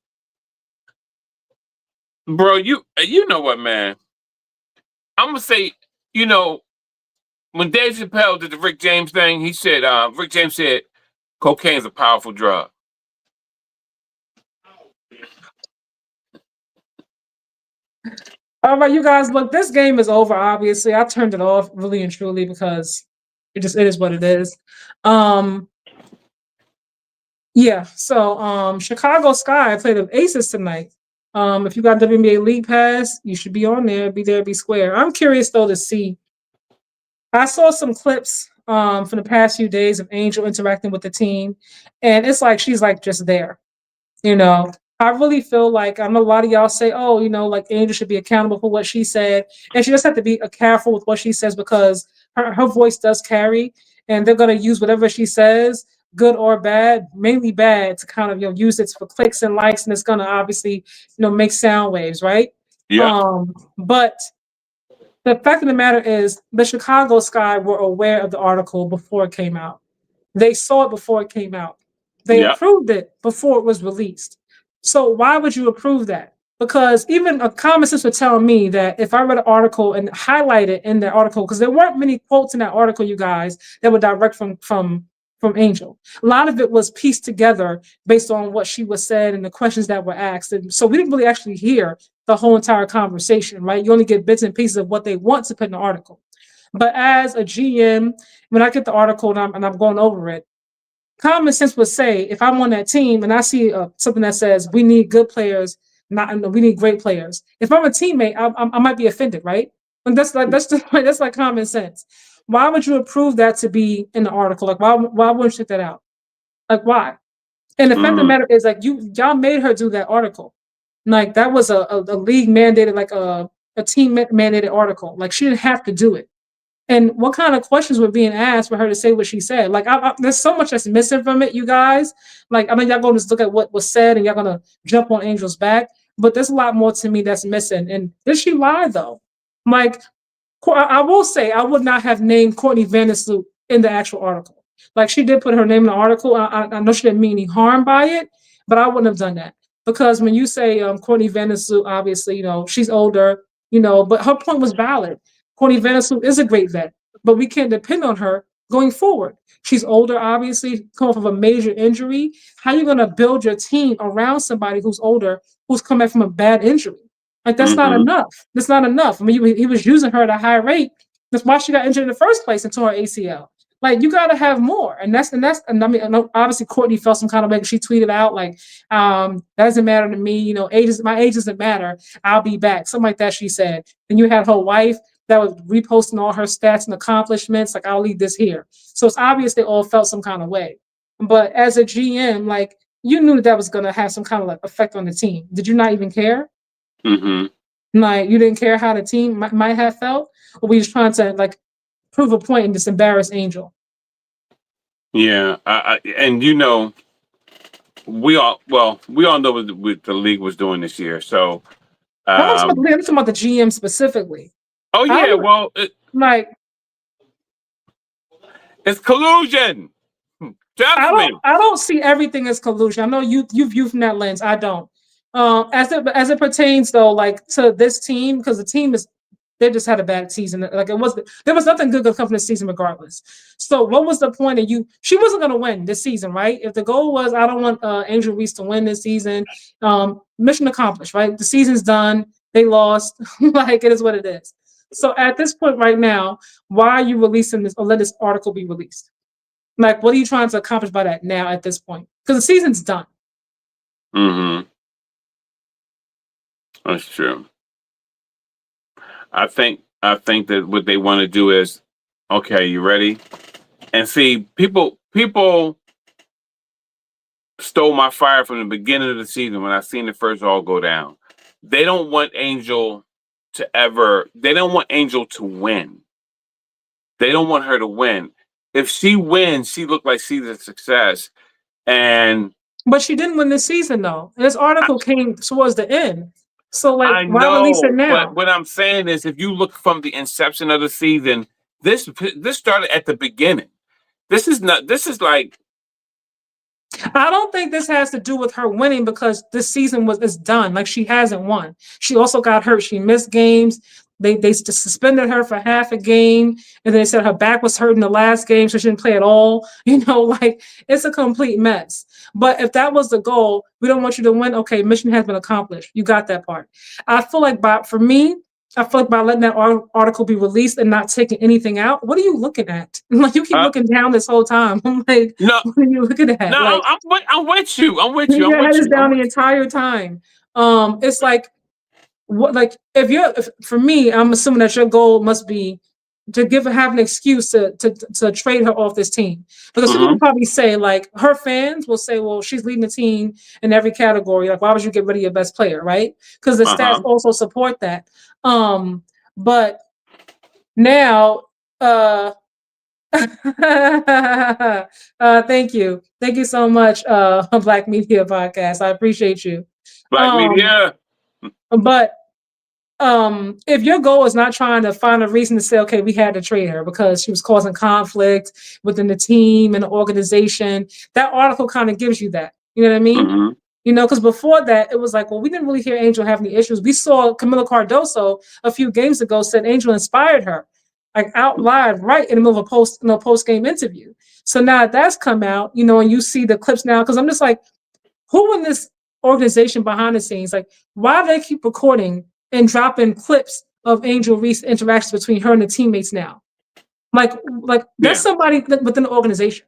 Bro, you know what, man? I'm gonna say, you know, when Dave Chappelle did the Rick James thing, he said, Rick James said, cocaine's a powerful drug. All right, you guys, look, this game is over, obviously. I turned it off really and truly because it is what it is. Yeah, so Chicago Sky played the Aces tonight. If you got WNBA League Pass, you should be on there, be square. I'm curious though to see. I saw some clips from the past few days of Angel interacting with the team, and it's like she's like just there. You know, I really feel like I know a lot of y'all say, oh, like Angel should be accountable for what she said. And she just have to be careful with what she says because her voice does carry, and they're going to use whatever she says, good or bad, mainly bad, to kind of use it for clicks and likes, and it's going to obviously make sound waves, right? Yeah. But the fact of the matter is, the Chicago Sky were aware of the article before it came out. They saw it before it came out. They approved it before it was released. So why would you approve that? Because even a common sense would tell me that if I read an article and highlight it in the article, because there weren't many quotes in that article, you guys, that were direct from Angel. A lot of it was pieced together based on what she was said and the questions that were asked. And so we didn't really actually hear the whole entire conversation, right? You only get bits and pieces of what they want to put in the article. But as a GM, when I get the article and I'm going over it, common sense would say if I'm on that team and I see something that says we need good players, we need great players. If I'm a teammate, I might be offended, right? And that's like common sense. Why would you approve that to be in the article? Like why wouldn't you take that out? Like why? And the fact of the matter is, like y'all made her do that article. Like that was a league mandated, like a team mandated article. Like she didn't have to do it. And what kind of questions were being asked for her to say what she said? Like, there's so much that's missing from it, you guys. Like, I know y'all going to look at what was said and y'all going to jump on Angel's back, but there's a lot more to me that's missing. And did she lie though? Like, I will say I would not have named Courtney Vandersloot in the actual article. Like, she did put her name in the article. I know she didn't mean any harm by it, but I wouldn't have done that because when you say Courtney Vandersloot, obviously, she's older, but her point was valid. Courtney Vandersloot is a great vet, but we can't depend on her going forward. She's older, obviously, coming off of a major injury. How are you going to build your team around somebody who's older, who's coming from a bad injury? Like, that's not enough. That's not enough. I mean, he was using her at a high rate. That's why she got injured in the first place and tore her ACL. Like, you got to have more. And I mean, obviously Courtney felt some kind of way. She tweeted out like, that doesn't matter to me. My age doesn't matter. I'll be back. Something like that she said. And you had her wife that was reposting all her stats and accomplishments. Like, I'll leave this here. So it's obvious they all felt some kind of way. But as a GM, like, you knew that was going to have some kind of like effect on the team. Did you not even care? Like, you didn't care how the team might have felt? Or were you just trying to like prove a point and just embarrass Angel? Yeah. And we all know what the league was doing this year. So I'm talking about the GM specifically. Oh yeah, it's collusion. I don't see everything as collusion. I know you view from that lens. I don't. As it pertains though, like to this team, because the team they just had a bad season. Like there was nothing good going to come from this season regardless. So what was the point of you? She wasn't going to win this season, right? If the goal was I don't want Angel Reese to win this season, mission accomplished, right? The season's done. They lost. Like it is what it is. So at this point right now, why are you releasing this or let this article be released? Like, what are you trying to accomplish by that now at this point? Because the season's done. That's true. I think that what they want to do is, okay, you ready? And see, people stole my fire from the beginning of the season when I seen the first all go down. They don't want Angel to win. They don't want her to win. If she wins, she looked like she's a success. But she didn't win this season though. This article came towards the end. So like, why release it now? But what I'm saying is, if you look from the inception of the season, this started at the beginning. This is like I don't think this has to do with her winning because this season is done. Like she hasn't won. She also got hurt. She missed games. They suspended her for half a game, and then they said her back was hurt in the last game, so she didn't play at all. Like it's a complete mess. But if that was the goal, we don't want you to win. Okay, mission has been accomplished. You got that part. I feel like for me, I feel like by letting that article be released and not taking anything out, what are you looking at? Like you keep looking down this whole time. I'm like, no, what are you looking at? No, like, I'm with you. I'm with you. Your head is down the entire time. It's like what? Like if for me, I'm assuming that your goal must be to have an excuse to trade her off this team because people will probably say like her fans will say, well, she's leading the team in every category. Like, why would you get rid of your best player, right? Because the stats also support that. But now, thank you so much, Black Media Podcast. I appreciate you. Black Media. But if your goal is not trying to find a reason to say, okay, we had to trade her because she was causing conflict within the team and the organization, that article kind of gives you that. You know what I mean? Because before that, it was like, well, we didn't really hear Angel have any issues. We saw Camila Cardoso a few games ago said Angel inspired her, like out live, right in the middle of a post-game interview. So now that's come out, and you see the clips now, because I'm just like, who in this organization behind the scenes, like, why do they keep recording and dropping clips of Angel Reese interactions between her and the teammates now? Like that's somebody within the organization.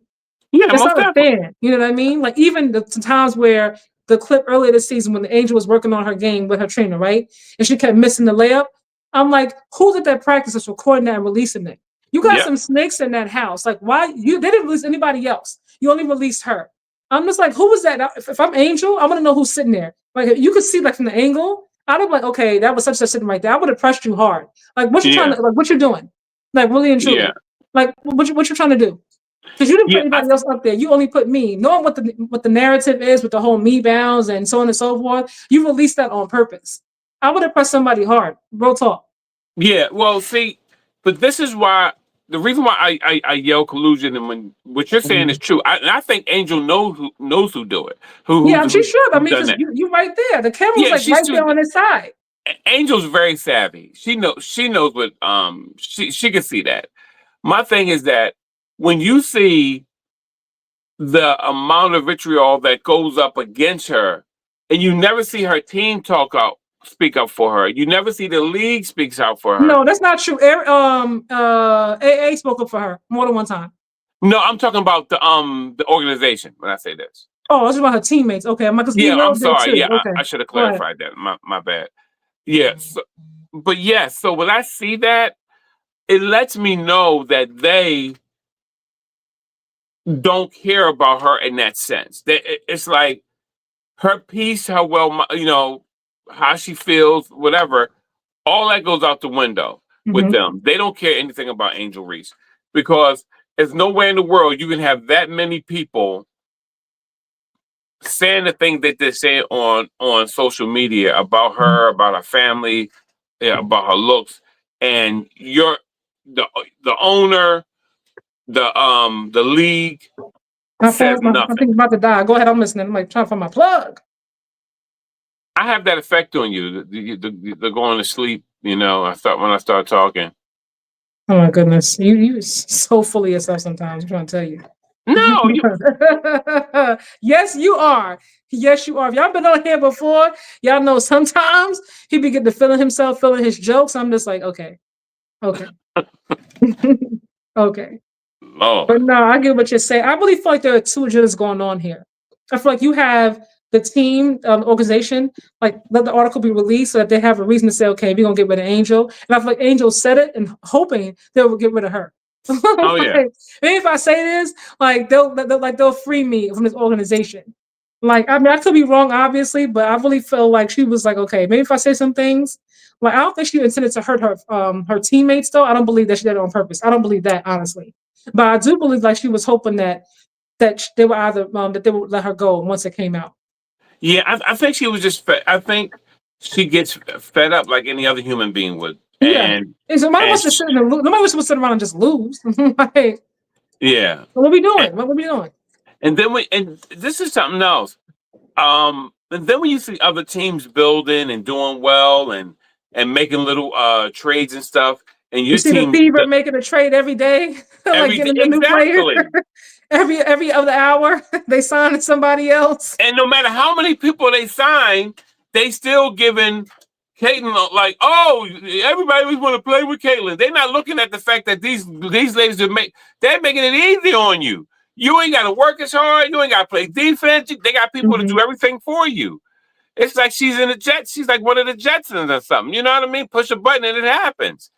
Yeah, that's not a fan. You know what I mean? Like even the times where the clip earlier this season when the Angel was working on her game with her trainer, right? And she kept missing the layup. I'm like, who's at that practice that's recording that and releasing it? You got some snakes in that house. Like, why they didn't release anybody else? You only released her. I'm just like, who was that? If I'm Angel, I want to know who's sitting there. Like, you could see like from the angle. I'd have like, okay, that was such a sitting right there. I would have pressed you hard. Like, what you trying to? Like, what you doing? Like, really and truly. Like, what you trying to do? Because you didn't put anybody else up there. You only put me. Knowing what the narrative is with the whole me bounds and so on and so forth, you released that on purpose. I would have pressed somebody hard. Real talk. Yeah, well, see, but this is why the reason why I yell collusion, and when what you're saying is true. I think Angel knows who do it. She should. I mean, because you right there. The camera's like right there on his side. Angel's very savvy. She knows what she can see that. My thing is that when you see the amount of vitriol that goes up against her, and you never see her team speak up for her. You never see the league speaks out for her. No, that's not true. AA spoke up for her more than one time. No, I'm talking about the organization when I say this. Oh, that's about her teammates. Okay, I'm sorry. Yeah, okay. I should have clarified that. My bad. Yeah, so when I see that, it lets me know that they don't care about her in that sense. It's like her peace, how well, how she feels, whatever, all that goes out the window with them. They don't care anything about Angel Reese because there's nowhere in the world you can have that many people saying the things that they say on social media about her, about her family, about her looks, and you're the owner, the league says nothing. I think I'm about to die. Go ahead, I'm listening. I'm like trying to find my plug. I have that effect on you. The going to sleep. When I start talking. Oh my goodness, you so full of yourself sometimes. I'm trying to tell you. No. Yes, you are. Yes, you are. If y'all been on here before, y'all know sometimes he be getting to feeling himself, feeling his jokes. I'm just like, okay. Okay. Lord. But no, I get what you're saying. I really feel like there are two agendas going on here. I feel like you have the team, organization, like let the article be released so that they have a reason to say, okay, we're gonna get rid of Angel. And I feel like Angel said it and hoping they will get rid of her. Oh yeah. Maybe if I say this, like they'll free me from this organization. Like, I mean, I could be wrong, obviously, but I really feel like she was like, okay, maybe if I say some things, like I don't think she intended to hurt her teammates though. I don't believe that she did it on purpose. I don't believe that, honestly. But I do believe like she was hoping that they were either that they would let her go once it came out. Yeah, I think she was just I think she gets fed up like any other human being would. Yeah. And so nobody wants to sit around and just lose. Like, yeah. what are we doing? What are we doing? And then and this is something else. And then when you see other teams building and doing well and making little trades and stuff, and You your see the team Fever making a trade every day, like getting a new player. every other hour, they sign somebody else. And no matter how many people they sign, they still giving Caitlin like, oh, everybody want to play with Caitlin. They're not looking at the fact that these ladies they're making it easy on you. You ain't got to work as hard. You ain't got to play defense. They got people to do everything for you. It's like she's in the Jets. She's like one of the Jetsons or something. You know what I mean? Push a button and it happens.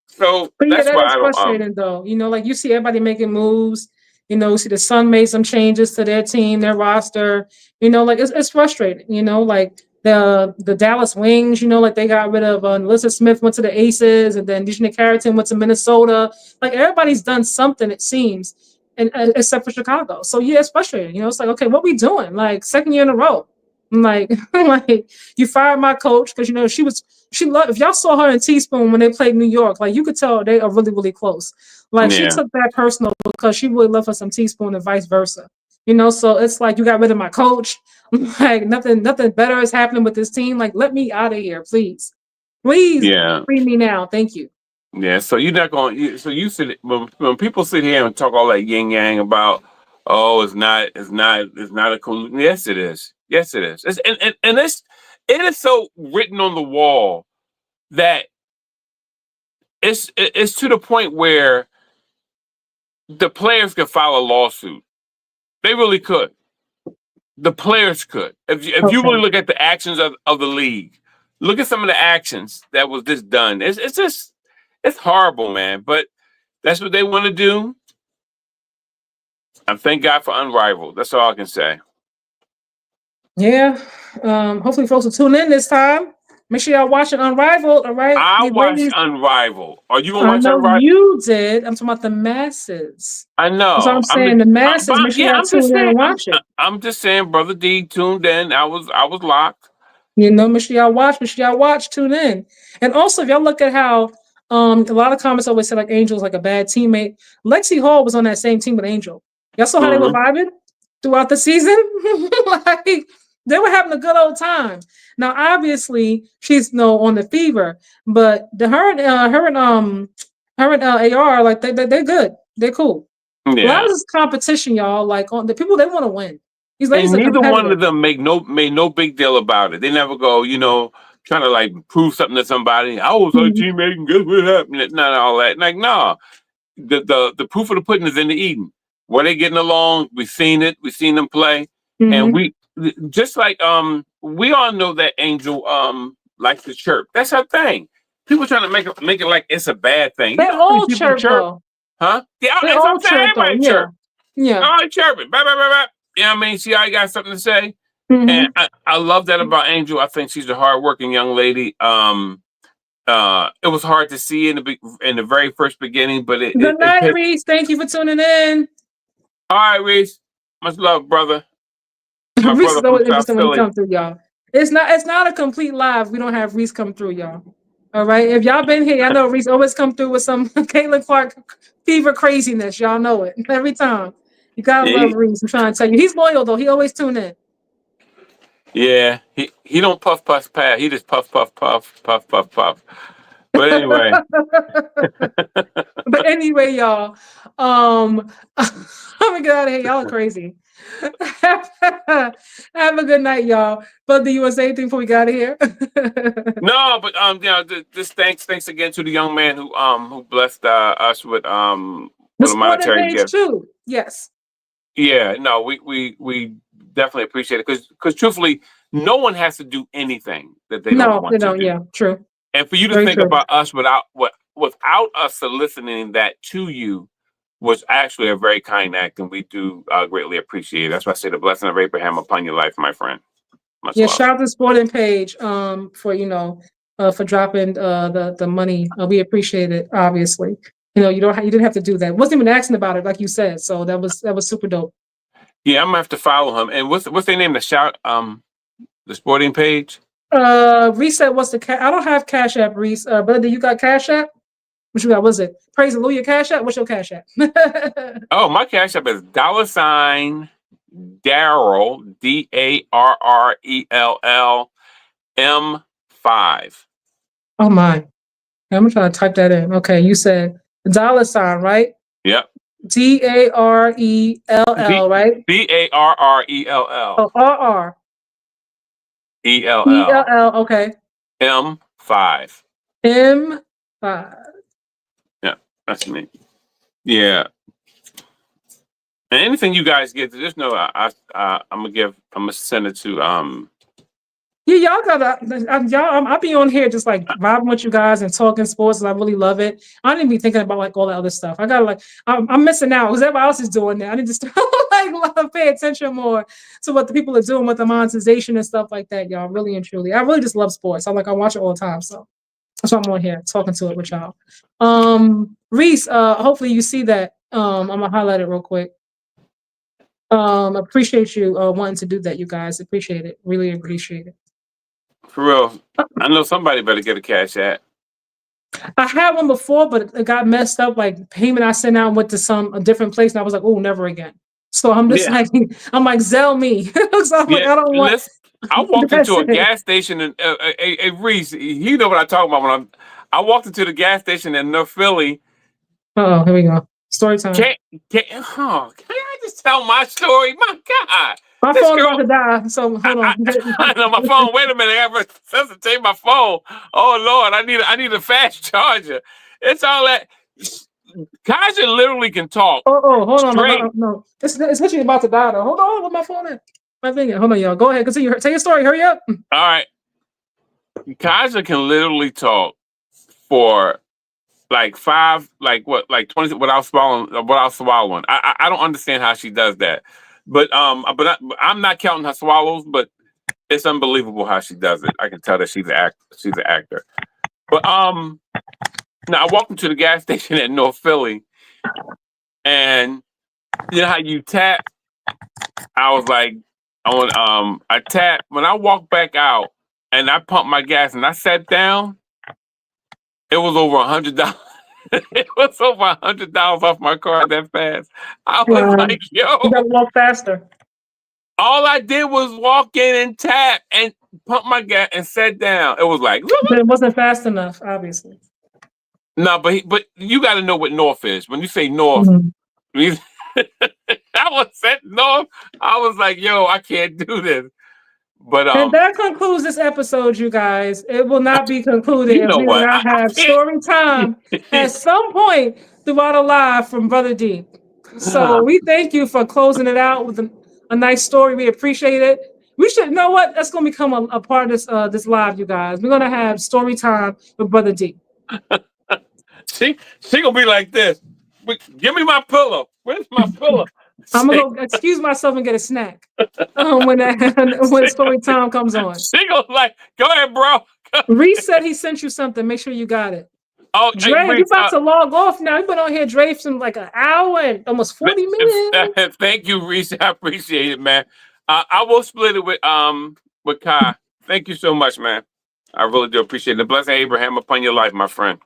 So but that's that why is I don't. Frustrating though. You know, like you see everybody making moves. You know, see the Sun made some changes to their team, their roster. You know, like it's frustrating. You know, like the Dallas Wings. You know, like they got rid of Alyssa Smith, went to the Aces, and then Dejanay Carrington went to Minnesota. Like everybody's done something, it seems, and except for Chicago. So yeah, it's frustrating. You know, it's like, okay, what we doing? Like second year in a row. Like, like you fired my coach because you know she loved. If y'all saw her in Teaspoon when they played New York, like you could tell they are really, really close. Like she took that personal because she really loved her some Teaspoon and vice versa. You know, so it's like you got rid of my coach. Like nothing better is happening with this team. Like let me out of here, please. Please free me now. Thank you. Yeah, so you're not going. So you sit when people sit here and talk all that yin yang about, oh, it's not a collusion. Yes, it is. Yes, it is. And it is so written on the wall that it's to the point where the players could file a lawsuit. They really could. The players could. If you really look at the actions of the league, look at some of the actions that was just done. It's horrible, man. But that's what they want to do. And thank God for Unrivaled. That's all I can say. Yeah. Hopefully folks will tune in this time. Make sure y'all watching Unrivaled, all right? I watched Unrivaled. Are you gonna I watch know Unrivaled? you did. I'm talking about the masses. I know. That's what I'm saying. The masses. Make sure y'all tune in and watch it. I'm just saying, Brother D tuned in. I was locked. You know, make sure y'all watch. Make sure y'all watch. Tune in. And also, if y'all look at how a lot of comments always say like Angel's like a bad teammate. Lexi Hall was on that same team with Angel. Y'all saw how they were vibing throughout the season. Like they were having a good old time. Now, obviously, she's on the Fever, but her and AR like they're good. They're cool. Yeah. A lot of this competition, y'all. Like on the people, they want to win. These ladies and neither one of them made no big deal about it. They never go, trying to like prove something to somebody. I was our teammate and guess what happened? Not all that. Like, no. The proof of the pudding is in the eating. Were they getting along? We've seen it. We've seen them play. And we just like we all know that Angel likes to chirp. That's her thing. People trying to make it like it's a bad thing. They all chirp though. Huh? Yeah, they all chirp though. Chirp. Yeah. All right, chirping. Blah, blah, blah, blah. You know what I mean? She already got something to say. And I love that about Angel. I think she's a hardworking young lady. It was hard to see in the very first beginning, but Good night, Reese. Thank you for tuning in. All right, Reese. Much love, brother. Reese is always interesting when he comes through, y'all. It's not a complete live. We don't have Reese come through, y'all. All right. If y'all been here, I know Reese always come through with some Caitlin Clark Fever craziness. Y'all know it every time. You gotta love Reese. I'm trying to tell you, he's loyal though. He always tune in. Yeah, he don't puff pass. He just puff. But anyway. But anyway, y'all. I'm gonna get out of here. Y'all are crazy. Have a good night, y'all. But do you want to say anything before we get out of here? No, but just thanks again to the young man who blessed us with a monetary gift too. Yes. Yeah, no, we definitely appreciate it because truthfully, no one has to do anything that they don't want to do. Yeah, true. And for you to think about us without us soliciting that to you was actually a very kind act, and we do greatly appreciate it. That's why I say the blessing of Abraham upon your life, my friend. Much love. Shout out to the Sporting Page for for dropping the money. We appreciate it. Obviously, you didn't have to do that. Wasn't even asking about it, like you said. So that was super dope. Yeah, I'm gonna have to follow him. And what's their name? The Sporting Page. Reset. What's the I don't have Cash App, Reese. Brother, you got Cash App? What you got? What's it? Praise the Lord, your Cash App? What's your Cash App? Oh, my Cash App is $Darrell, DARRELL M5. Oh my. I'm trying to type that in. Okay, you said $, right? Yep. DARELL, right? DARRELL Oh, RR. ELL ELL, okay. M5. M5. Yeah, that's me. Yeah. And anything you guys get, just know I'm gonna send it to Yeah, y'all gotta, I'll be on here just like vibing with you guys and talking sports, and I really love it. I didn't be thinking about like all the other stuff. I gotta like, I'm missing out because everybody else is doing that. I need to start like pay attention more to what the people are doing with the monetization and stuff like that, y'all. Really and truly, I really just love sports. I watch it all the time, so that's why I'm on here talking to it with y'all. Reese, hopefully you see that. I'm gonna highlight it real quick. Appreciate you wanting to do that, you guys. Appreciate it. Really appreciate it. for real. I know somebody better get a Cash App. I had one before, but it got messed up. Like payment I sent out went to a different place, and I was like, "Oh, never again." So I'm just like, I'm like, Zell me. So I'm like, I don't want. I walked into a gas station and Reese, you know what I'm talking about. I walked into the gas station in North Philly. Oh, here we go. Story time. Can I just tell my story? My God. My phone about to die, so hold on. I know my phone. Wait a minute, I gotta resuscitate my phone. Oh Lord, I need a fast charger. It's all that. Kaiser literally can talk. Hold on. Straight. No. It's literally about to die though. Hold on, with my phone in. My finger. Hold on, y'all. Go ahead. Continue. Tell your story. Hurry up. All right. Kaiser can literally talk for like 20 without swallowing. I don't understand how she does that. But I'm not counting her swallows, but it's unbelievable how she does it. I can tell that she's an actor. But now I walked into the gas station at North Philly, and you know how you tap? I was like, I tapped. When I walked back out and I pumped my gas and I sat down, it was over $100. It was over $100 off my car that fast. I was like, yo. You gotta walk faster. All I did was walk in and tap and pump my gas and sat down. It was like, but it wasn't fast enough, obviously. No, but you got to know what North is. When you say North, I was at North. I was like, yo, I can't do this. But and that concludes this episode, you guys. It will not be concluded if we do not have story time at some point throughout a live from Brother D. So we thank you for closing it out with a nice story. We appreciate it. We should know what that's going to become a part of this live, you guys. We're going to have story time with Brother D. She gonna be like this. Give me my pillow. Where's my pillow? I'm gonna go excuse myself and get a snack when story time comes on. She gonna like, go ahead, bro. Reese said he sent you something. Make sure you got it. Oh, Dre, you about to log off now. You've been on here, Dre, for like an hour and almost 40 minutes. Thank you, Reese. I appreciate it, man. I will split it with Kai. Thank you so much, man. I really do appreciate it. The blessing of Abraham upon your life, my friend.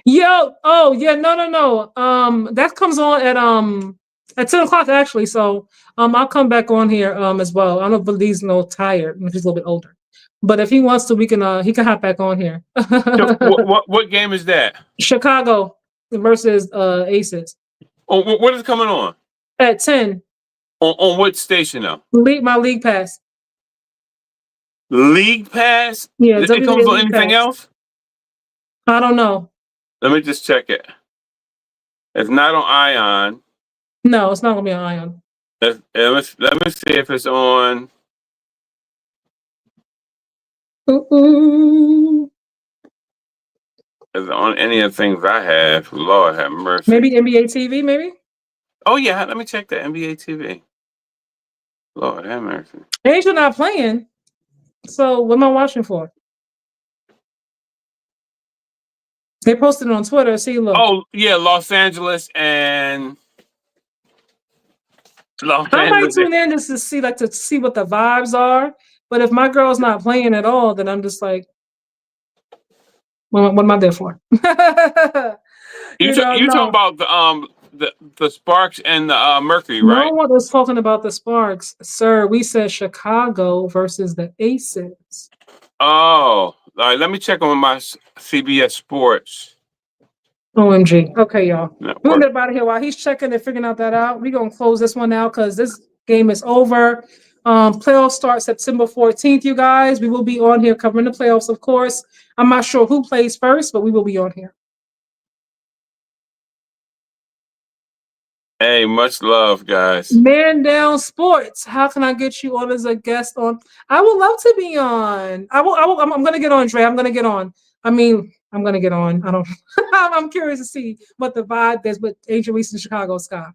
Yo, oh yeah, no. That comes on at 10 o'clock actually. So I'll come back on here as well. I don't know if he's a little tired, he's a little bit older. But if he wants to, he can hop back on here. So what game is that? Chicago versus Aces. Oh, what is coming on? At 10. On what station now? My league pass. League pass? Yeah. It comes on anything else? I don't know. Let me just check it. It's not on Ion. No, it's not gonna be on Ion. Let me see if it's on. Is it on any of the things I have? Lord have mercy. Maybe NBA TV, maybe? Oh yeah, let me check the NBA TV. Lord have mercy. Angel not playing. So what am I watching for? They posted it on Twitter. See, look. Oh yeah, Los Angeles and I might tune in just to see what the vibes are. But if my girl's not playing at all, then I'm just like, What am I there for? You talking about the Sparks and the Mercury, right? No one was talking about the Sparks, sir. We said Chicago versus the Aces. Oh, all right. Let me check on my CBS Sports. OMG. Okay, y'all. Network. We're gonna get out of here while he's checking and figuring out that out. We're gonna close this one out because this game is over. Playoffs start September 14th, you guys. We will be on here covering the playoffs, of course. I'm not sure who plays first, but we will be on here. Hey, much love, guys. Man Down Sports. How can I get you on as a guest on? I would love to be on. I'm gonna get on, Dre. I'm gonna get on. I'm gonna get on. I don't. I'm curious to see what the vibe is with Angel Reese in Chicago Sky.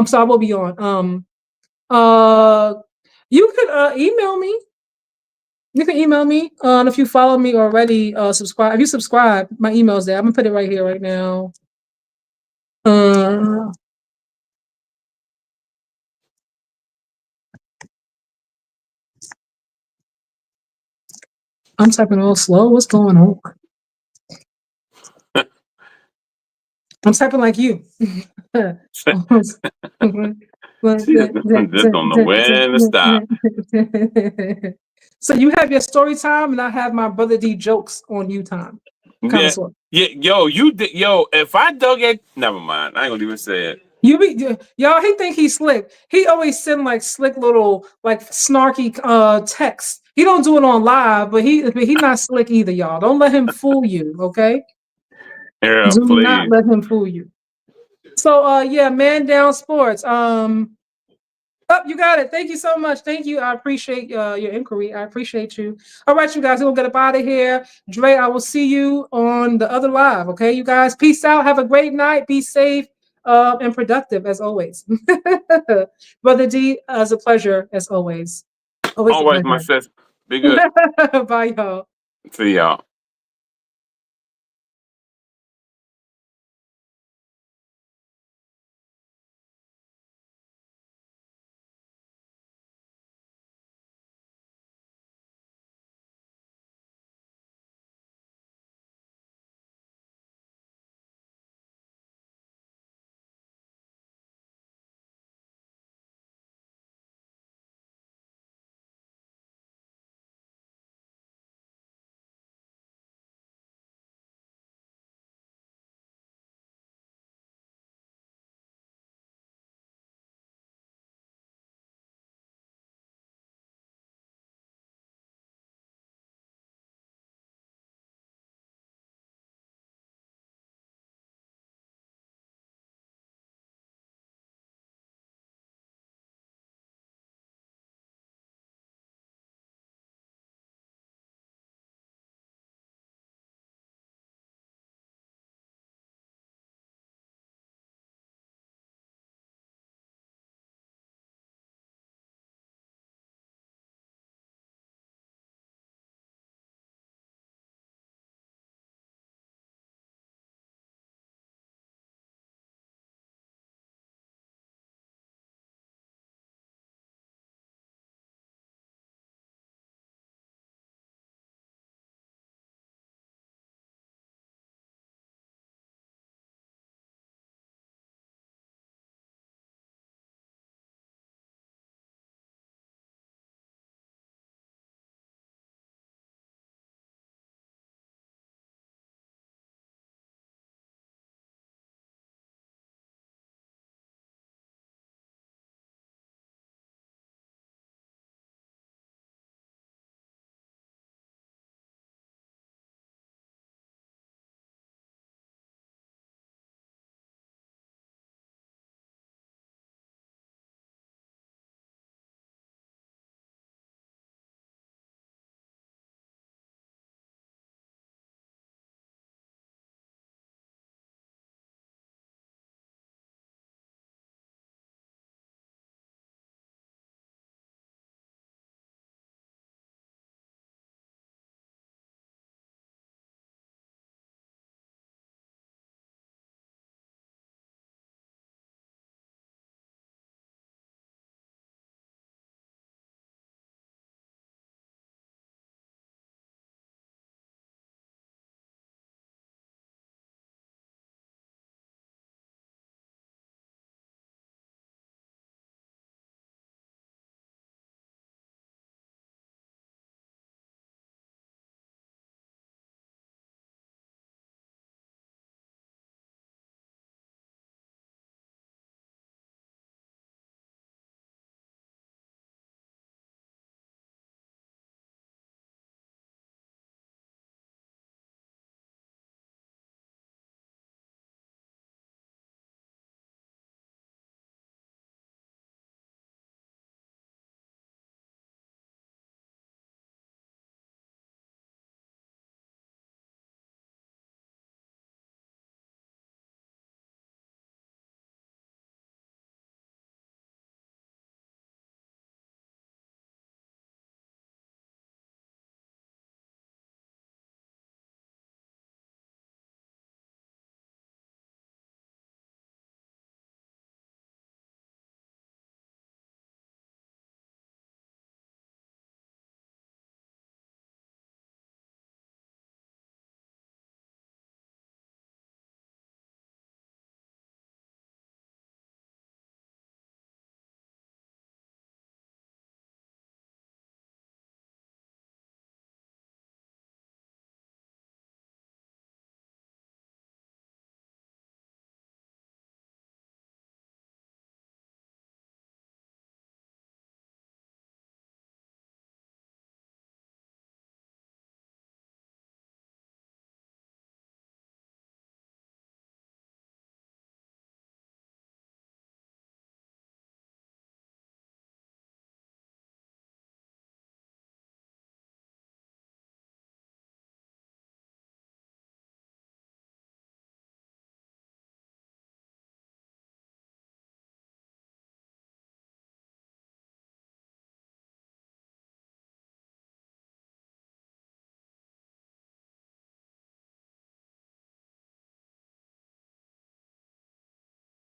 So I will be on. You could email me. You can email me. And if you follow me already, subscribe. If you subscribe, my email's there. I'm gonna put it right here, right now. I'm typing all slow. What's going on? I'm typing like you. Just don't know when to stop. So you have your story time, and I have my Brother D jokes on you time. Yeah. Yo, if I dug it, never mind. I ain't gonna even say it. Y'all, he think he's slick. He always send like slick little like snarky texts. He don't do it on live, but he not slick either, y'all. Don't let him fool you, okay? Yeah, do please. not let him fool you. So yeah, Man Down Sports. You got it. Thank you so much. Thank you. I appreciate your inquiry. I appreciate you. All right, you guys, we'll get up out of here. Dre, I will see you on the other live. Okay, you guys. Peace out. Have a great night. Be safe and productive as always. Brother D, it's a pleasure as always. Always my sis. Be good. Bye, y'all. See y'all.